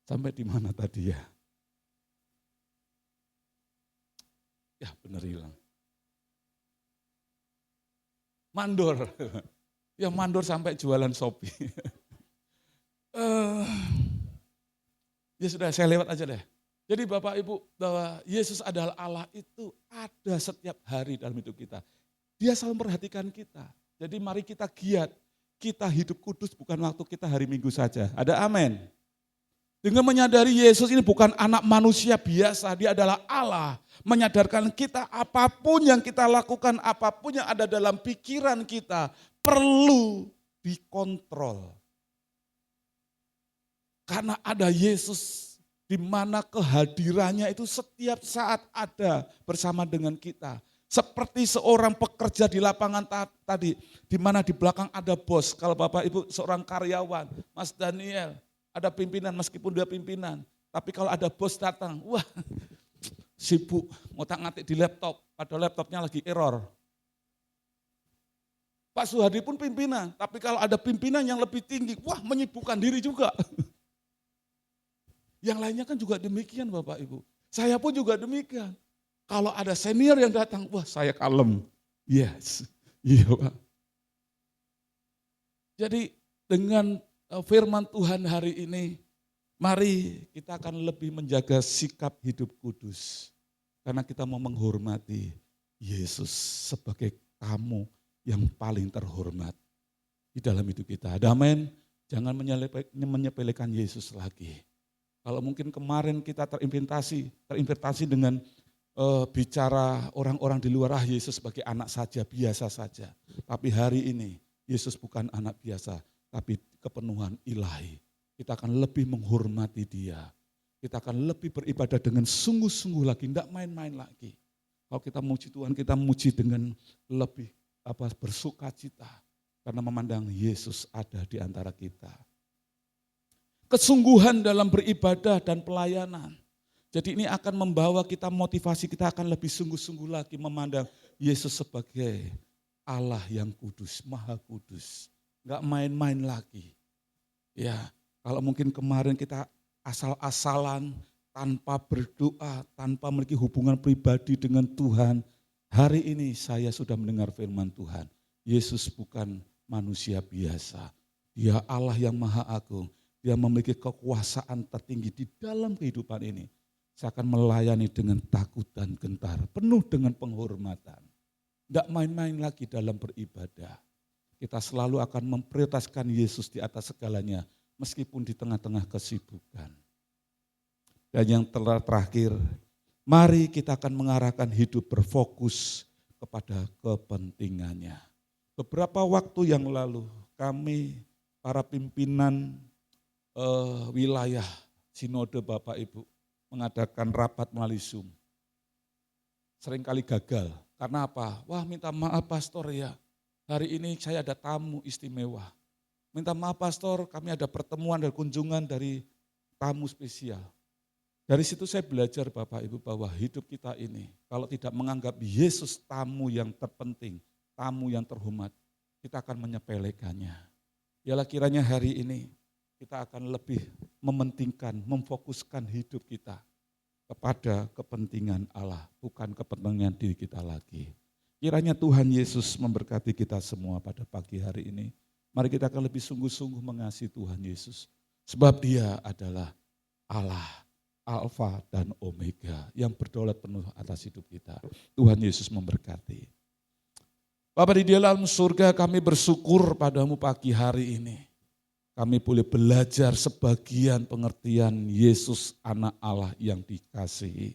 D: Sampai di mana tadi ya? Ya benar hilang. Mandor, ya mandor sampai jualan Shopee. Ya sudah saya lewat aja deh. Jadi Bapak Ibu bahwa Yesus adalah Allah itu ada setiap hari dalam hidup kita. Dia selalu memperhatikan kita. Jadi mari kita giat, kita hidup kudus bukan waktu kita hari Minggu saja. Ada amin. Dengan menyadari Yesus ini bukan anak manusia biasa, dia adalah Allah. Menyadarkan kita apapun yang kita lakukan, apapun yang ada dalam pikiran kita perlu dikontrol. Karena ada Yesus di mana kehadirannya itu setiap saat ada bersama dengan kita. Seperti seorang pekerja di lapangan tadi, di mana di belakang ada bos. Kalau Bapak Ibu seorang karyawan, Mas Daniel, ada pimpinan meskipun dia pimpinan. Tapi kalau ada bos datang, wah sibuk ngotak-ngatik di laptop, padahal laptopnya lagi error. Pak Suhadi pun pimpinan, tapi kalau ada pimpinan yang lebih tinggi, wah menyibukkan diri juga. Yang lainnya kan juga demikian Bapak Ibu. Saya pun juga demikian. Kalau ada senior yang datang, wah saya kalem. Yes, iya Pak. Jadi dengan firman Tuhan hari ini, mari kita akan lebih menjaga sikap hidup kudus. Karena kita mau menghormati Yesus sebagai tamu yang paling terhormat di dalam hidup kita. Ada amin? Jangan menyepelekan Yesus lagi. Kalau mungkin kemarin kita terinvitasi dengan bicara orang-orang di luar, Yesus sebagai anak saja, biasa saja. Tapi hari ini Yesus bukan anak biasa, tapi kepenuhan ilahi. Kita akan lebih menghormati dia. Kita akan lebih beribadah dengan sungguh-sungguh lagi, tidak main-main lagi. Kalau kita memuji Tuhan, kita memuji dengan lebih bersuka cita. Karena memandang Yesus ada di antara kita. Kesungguhan dalam beribadah dan pelayanan. Jadi ini akan membawa kita, motivasi kita akan lebih sungguh-sungguh lagi memandang Yesus sebagai Allah yang kudus, maha kudus. Enggak main-main lagi. Ya, kalau mungkin kemarin kita asal-asalan, tanpa berdoa, tanpa memiliki hubungan pribadi dengan Tuhan. Hari ini saya sudah mendengar firman Tuhan. Yesus bukan manusia biasa. Dia Allah yang maha agung. dia memiliki kekuasaan tertinggi di dalam kehidupan ini. Saya akan melayani dengan takut dan gentar, penuh dengan penghormatan. Tidak main-main lagi dalam beribadah. Kita selalu akan memprioritaskan Yesus di atas segalanya, meskipun di tengah-tengah kesibukan. Dan yang terakhir, mari kita akan mengarahkan hidup berfokus kepada kepentingannya. Beberapa waktu yang lalu, kami para pimpinan wilayah Sinode Bapak Ibu mengadakan rapat melalui Zoom. Seringkali gagal. Karena apa? Wah, minta maaf pastor ya. Hari ini saya ada tamu istimewa. Minta maaf pastor, kami ada pertemuan dan kunjungan dari tamu spesial. Dari situ saya belajar Bapak Ibu bahwa hidup kita ini kalau tidak menganggap Yesus tamu yang terpenting, tamu yang terhormat, kita akan menyepelekannya. Yalah kiranya hari ini kita akan lebih mementingkan, memfokuskan hidup kita kepada kepentingan Allah, bukan kepentingan diri kita lagi. Kiranya Tuhan Yesus memberkati kita semua pada pagi hari ini. Mari kita akan lebih sungguh-sungguh mengasihi Tuhan Yesus. Sebab Dia adalah Allah, Alfa dan Omega yang berdaulat penuh atas hidup kita. Tuhan Yesus memberkati. Bapa di dalam surga, kami bersyukur padamu pagi hari ini. Kami boleh belajar sebagian pengertian Yesus anak Allah yang dikasihi.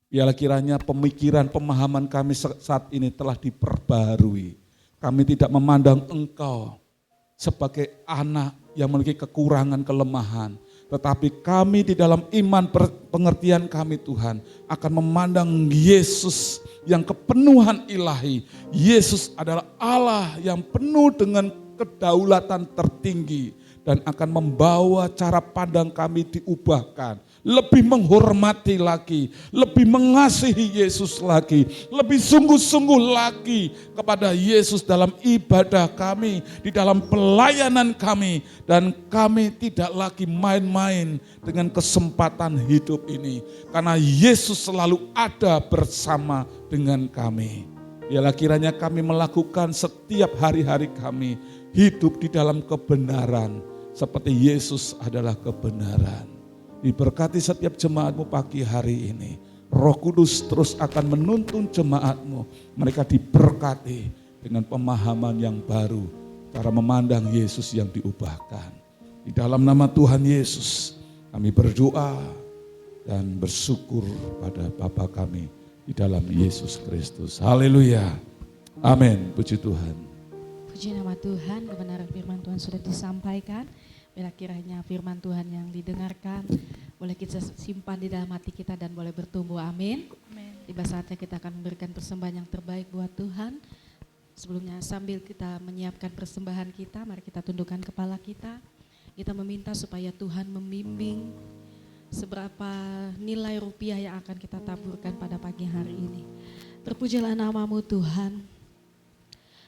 D: Biarlah kiranya pemikiran, pemahaman kami saat ini telah diperbarui. Kami tidak memandang Engkau sebagai anak yang memiliki kekurangan, kelemahan. Tetapi kami di dalam iman pengertian kami Tuhan akan memandang Yesus yang kepenuhan ilahi. Yesus adalah Allah yang penuh dengan kedaulatan tertinggi. Dan akan membawa cara pandang kami diubahkan. Lebih menghormati lagi, lebih mengasihi Yesus lagi, lebih sungguh-sungguh lagi kepada Yesus dalam ibadah kami, di dalam pelayanan kami. Dan kami tidak lagi main-main dengan kesempatan hidup ini. Karena Yesus selalu ada bersama dengan kami. Biarlah kiranya kami melakukan setiap hari-hari kami hidup di dalam kebenaran. Seperti Yesus adalah kebenaran. Diberkati setiap jemaatmu pagi hari ini. Roh Kudus terus akan menuntun jemaatmu. Mereka diberkati dengan pemahaman yang baru. Cara memandang Yesus yang diubahkan. Di dalam nama Tuhan Yesus kami berdoa dan bersyukur pada Bapa kami di dalam Yesus Kristus. Haleluya. Amin. Puji Tuhan.
B: Puji nama Tuhan, kebenaran firman Tuhan sudah disampaikan. Bila kiranya firman Tuhan yang didengarkan, boleh kita simpan di dalam hati kita dan boleh bertumbuh. Amin. Tiba saatnya kita akan memberikan persembahan yang terbaik buat Tuhan. Sebelumnya sambil kita menyiapkan persembahan kita, mari kita tundukkan kepala kita. Kita meminta supaya Tuhan membimbing seberapa nilai rupiah yang akan kita taburkan pada pagi hari ini. Terpujilah nama-Mu Tuhan.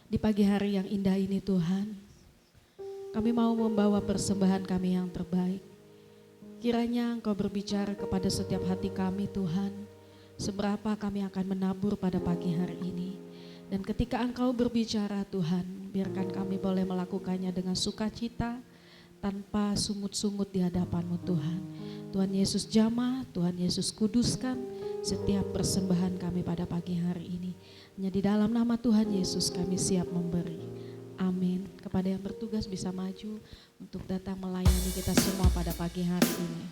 B: Di pagi hari yang indah ini Tuhan, kami mau membawa persembahan kami yang terbaik. Kiranya Engkau berbicara kepada setiap hati kami Tuhan, seberapa kami akan menabur pada pagi hari ini. Dan ketika Engkau berbicara Tuhan, biarkan kami boleh melakukannya dengan sukacita, tanpa sungut-sungut di hadapan-Mu Tuhan. Tuhan Yesus jamah, Tuhan Yesus kuduskan setiap persembahan kami pada pagi hari ini. Hanya di dalam nama Tuhan Yesus kami siap memberi. Amin. Kepada yang bertugas bisa maju untuk datang melayani kita semua pada pagi hari ini.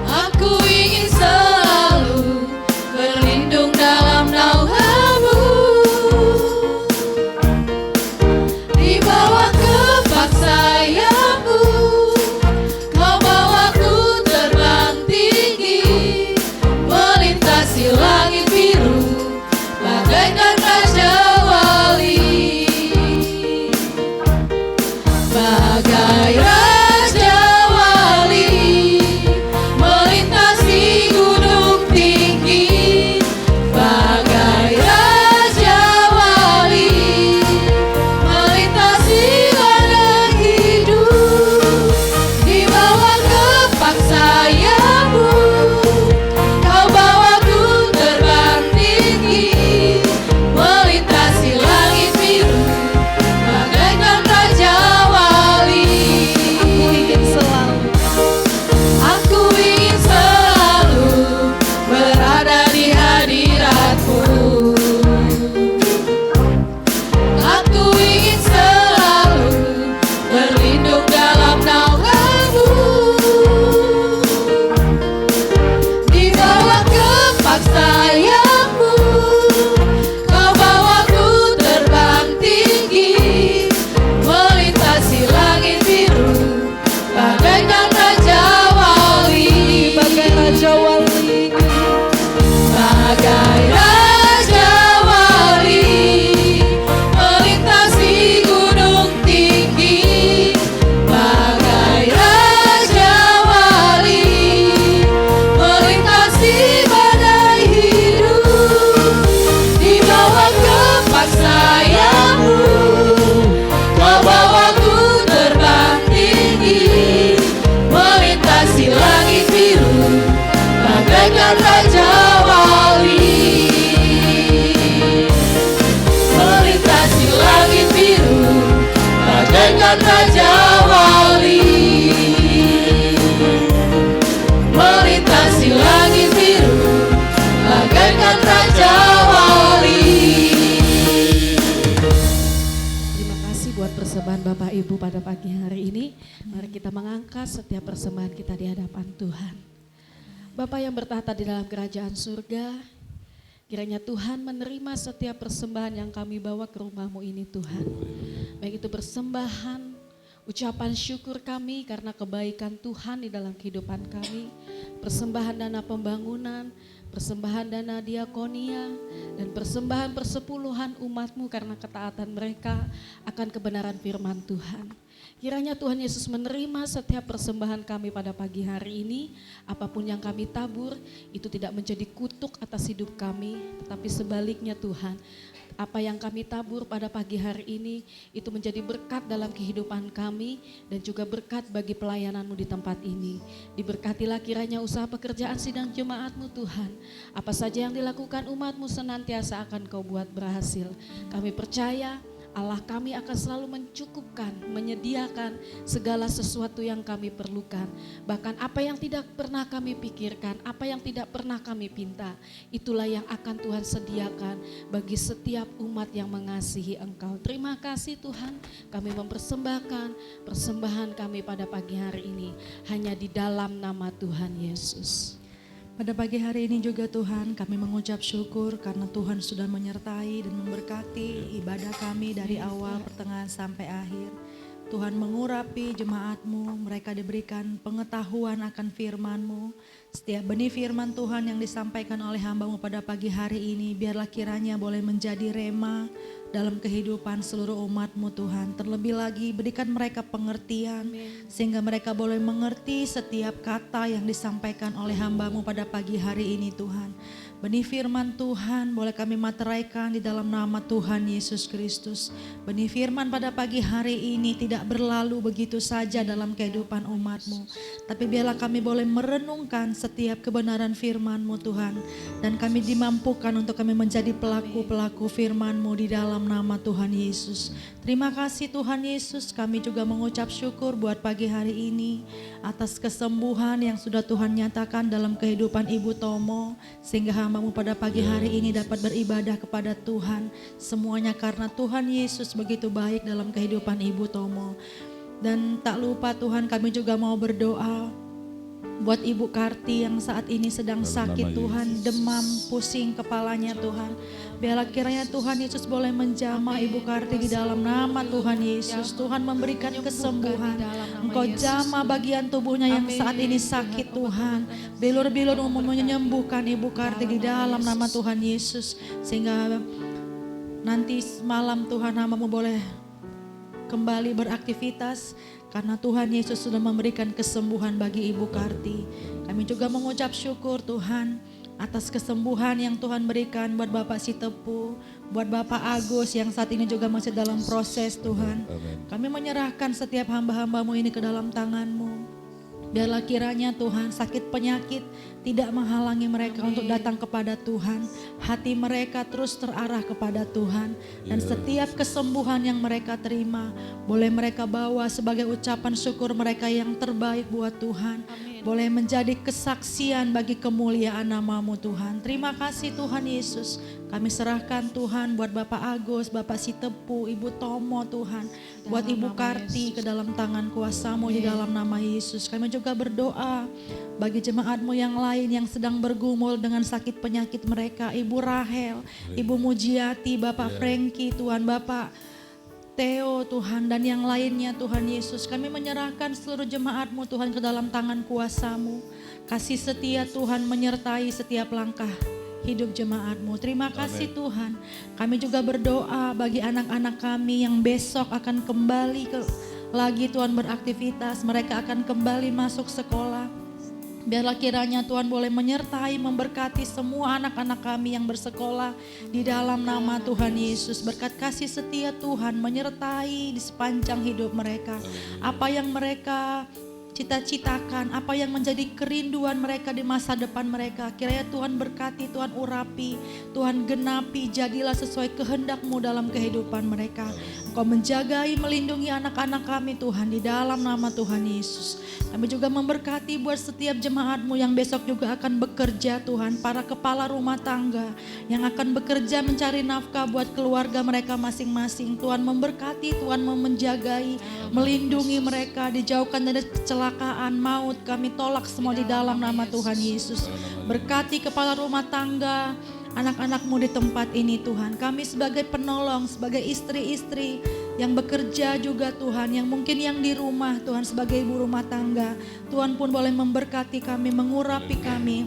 C: Aku ingin selalu berlindung dalam bagaikan Raja Wali, melintasi langit biru bagaikan Raja Wali.
B: Terima kasih buat persembahan Bapak Ibu pada pagi hari ini. Mari kita mengangkat setiap persembahan kita di hadapan Tuhan. Bapa yang bertahta di dalam kerajaan surga, kiranya Tuhan menerima setiap persembahan yang kami bawa ke rumah-Mu ini Tuhan. Baik itu persembahan, ucapan syukur kami karena kebaikan Tuhan di dalam kehidupan kami, persembahan dana pembangunan, persembahan dana diakonia, dan persembahan persepuluhan umat-Mu karena ketaatan mereka akan kebenaran firman Tuhan. Kiranya Tuhan Yesus menerima setiap persembahan kami pada pagi hari ini. Apapun yang kami tabur itu tidak menjadi kutuk atas hidup kami, tetapi sebaliknya Tuhan, apa yang kami tabur pada pagi hari ini itu menjadi berkat dalam kehidupan kami dan juga berkat bagi pelayanan-Mu di tempat ini. Diberkatilah kiranya usaha pekerjaan sidang jemaat-Mu Tuhan. Apa saja yang dilakukan umat-Mu senantiasa akan Kau buat berhasil. Kami percaya Allah kami akan selalu mencukupkan, menyediakan segala sesuatu yang kami perlukan. Bahkan apa yang tidak pernah kami pikirkan, apa yang tidak pernah kami pinta, itulah yang akan Tuhan sediakan bagi setiap umat yang mengasihi Engkau. Terima kasih Tuhan, kami mempersembahkan persembahan kami pada pagi hari ini hanya di dalam nama Tuhan Yesus.
A: Pada pagi hari ini juga Tuhan, kami mengucap syukur karena Tuhan sudah menyertai dan memberkati ibadah kami dari awal, pertengahan sampai akhir. Tuhan mengurapi jemaat-Mu, mereka diberikan pengetahuan akan firman-Mu. Setiap benih firman Tuhan yang disampaikan oleh hamba-Mu pada pagi hari ini, biarlah kiranya boleh menjadi rema dalam kehidupan seluruh umat-Mu Tuhan. Terlebih lagi berikan mereka pengertian, sehingga mereka boleh mengerti setiap kata yang disampaikan oleh hamba-Mu pada pagi hari ini Tuhan. Benih firman Tuhan boleh kami materaikan di dalam nama Tuhan Yesus Kristus. Benih firman pada pagi hari ini tidak berlalu begitu saja dalam kehidupan umat-Mu, tapi biarlah kami boleh merenungkan setiap kebenaran firman-Mu Tuhan, dan kami dimampukan untuk kami menjadi pelaku-pelaku firman-Mu di dalam nama Tuhan Yesus. Terima kasih Tuhan Yesus, kami juga mengucap syukur buat pagi hari ini atas kesembuhan yang sudah Tuhan nyatakan dalam kehidupan Ibu Tomo, sehingga hamba-Mu pada pagi hari ini dapat beribadah kepada Tuhan. Semuanya karena Tuhan Yesus begitu baik dalam kehidupan Ibu Tomo. Dan tak lupa Tuhan, kami juga mau berdoa buat Ibu Karti yang saat ini sedang sakit Tuhan, demam, pusing kepalanya Tuhan. Biarlah kiranya Tuhan Yesus boleh menjamah Ibu Karti di dalam nama Tuhan Yesus. Tuhan memberikan kesembuhan. Engkau jamah bagian tubuhnya yang saat ini sakit Tuhan. Bilur-bilur menyembuhkan Ibu Karti di dalam nama Tuhan Yesus. Sehingga nanti malam Tuhan hamba-Mu boleh kembali beraktivitas, karena Tuhan Yesus sudah memberikan kesembuhan bagi Ibu Karti. Kami juga mengucap syukur Tuhan atas kesembuhan yang Tuhan berikan buat Bapak Sitepu, buat Bapak Agus yang saat ini juga masih dalam proses Tuhan. Kami menyerahkan setiap hamba-hamba-Mu ini ke dalam tangan-Mu. Biarlah kiranya Tuhan sakit penyakit tidak menghalangi mereka untuk datang kepada Tuhan. Hati mereka terus terarah kepada Tuhan. Dan setiap kesembuhan yang mereka terima, boleh mereka bawa sebagai ucapan syukur mereka yang terbaik buat Tuhan. Boleh menjadi kesaksian bagi kemuliaan nama-Mu Tuhan. Terima kasih Tuhan Yesus. Kami serahkan Tuhan buat Bapak Agus, Bapak Sitepu, Ibu Tomo Tuhan. Buat Ibu Karti ke dalam tangan kuasa-Mu di dalam nama Yesus. Kami juga berdoa bagi jemaat-Mu yang lain yang sedang bergumul dengan sakit penyakit mereka. Ibu Rahel, Ibu Mujiati, Bapak Frankie Tuhan, Bapak Theo Tuhan, dan yang lainnya Tuhan Yesus. Kami menyerahkan seluruh jemaat-Mu Tuhan ke dalam tangan kuasa-Mu. Kasih setia Tuhan menyertai setiap langkah hidup jemaat-Mu. Terima kasih Tuhan. Kami juga berdoa bagi anak-anak kami yang besok akan kembali lagi Tuhan beraktivitas. Mereka akan kembali masuk sekolah. Biarlah kiranya Tuhan boleh menyertai, memberkati semua anak-anak kami yang bersekolah di dalam nama Tuhan Yesus. Berkat kasih setia Tuhan menyertai di sepanjang hidup mereka. Apa yang mereka cita-citakan, apa yang menjadi kerinduan mereka di masa depan mereka. Kiranya Tuhan berkati, Tuhan urapi, Tuhan genapi, jadilah sesuai kehendak-Mu dalam kehidupan mereka. Engkau menjagai, melindungi anak-anak kami Tuhan, di dalam nama Tuhan Yesus. Kami juga memberkati buat setiap jemaat-Mu yang besok juga akan bekerja Tuhan, para kepala rumah tangga yang akan bekerja mencari nafkah buat keluarga mereka masing-masing. Tuhan memberkati, Tuhan menjagai, melindungi mereka, dijauhkan dari kecelakaan, maut. Kami tolak semua di dalam nama Tuhan Yesus. Berkati kepala rumah tangga, anak-anak-Mu di tempat ini Tuhan. Kami sebagai penolong, sebagai istri-istri yang bekerja juga Tuhan, yang mungkin yang di rumah Tuhan sebagai ibu rumah tangga, Tuhan pun boleh memberkati kami, mengurapi kami,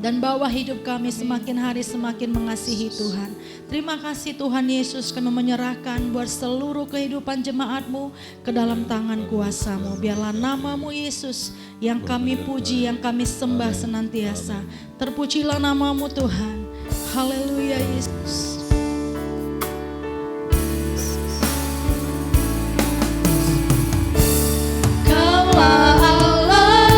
A: dan bawa hidup kami semakin hari semakin mengasihi Tuhan. Terima kasih Tuhan Yesus, kami menyerahkan buat seluruh kehidupan jemaat-Mu ke dalam tangan kuasa-Mu. Biarlah nama-Mu Yesus yang kami puji, yang kami sembah senantiasa. Terpujilah nama-Mu Tuhan. Haleluya Yesus.
C: Kaulah Allah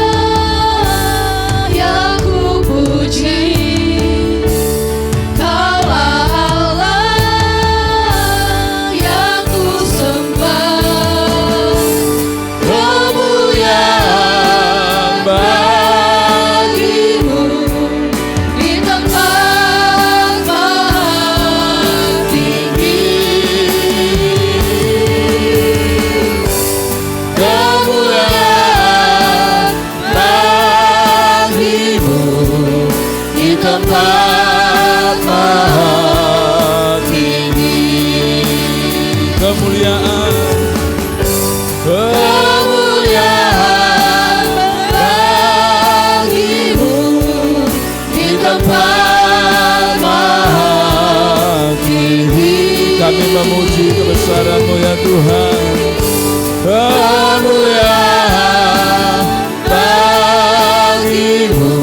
C: yang ku puji, Kaulah Allah yang ku sembah. Kemuliaan bagi-Mu di tempat maha tinggi. Kemuliaan bagi-Mu di tempat maha tinggi.
D: Kemuliaan,
C: Kemuliaan bagi-Mu di tempat maha tinggi.
D: kami memuji kebesaran-Mu ya Tuhan.
C: Kemuliaan bagi-Mu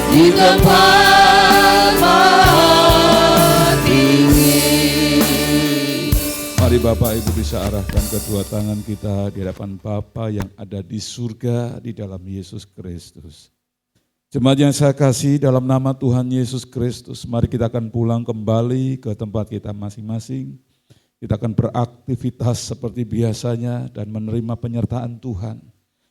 C: di tempat maha tinggi.
D: Mari Bapak Ibu bisa arahkan kedua tangan kita di hadapan Bapa yang ada di surga di dalam Yesus Kristus. Jemaat yang saya kasih dalam nama Tuhan Yesus Kristus, mari kita akan pulang kembali ke tempat kita masing-masing. Kita akan beraktivitas seperti biasanya dan menerima penyertaan Tuhan.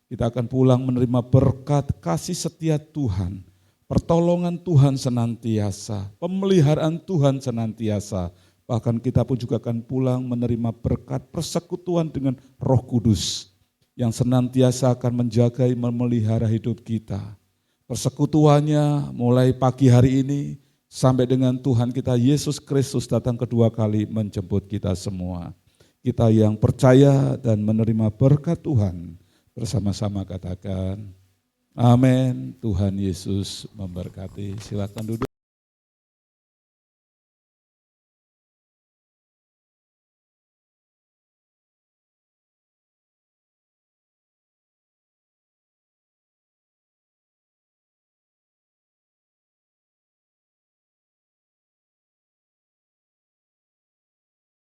D: Kita akan pulang menerima berkat kasih setia Tuhan, pertolongan Tuhan senantiasa, pemeliharaan Tuhan senantiasa. Bahkan kita pun juga akan pulang menerima berkat persekutuan dengan Roh Kudus yang senantiasa akan menjaga, memelihara hidup kita. Persekutuannya mulai pagi hari ini sampai dengan Tuhan kita Yesus Kristus datang kedua kali menjemput kita semua. Kita yang percaya dan menerima berkat Tuhan bersama-sama katakan, amin. Tuhan Yesus memberkati. Silakan duduk.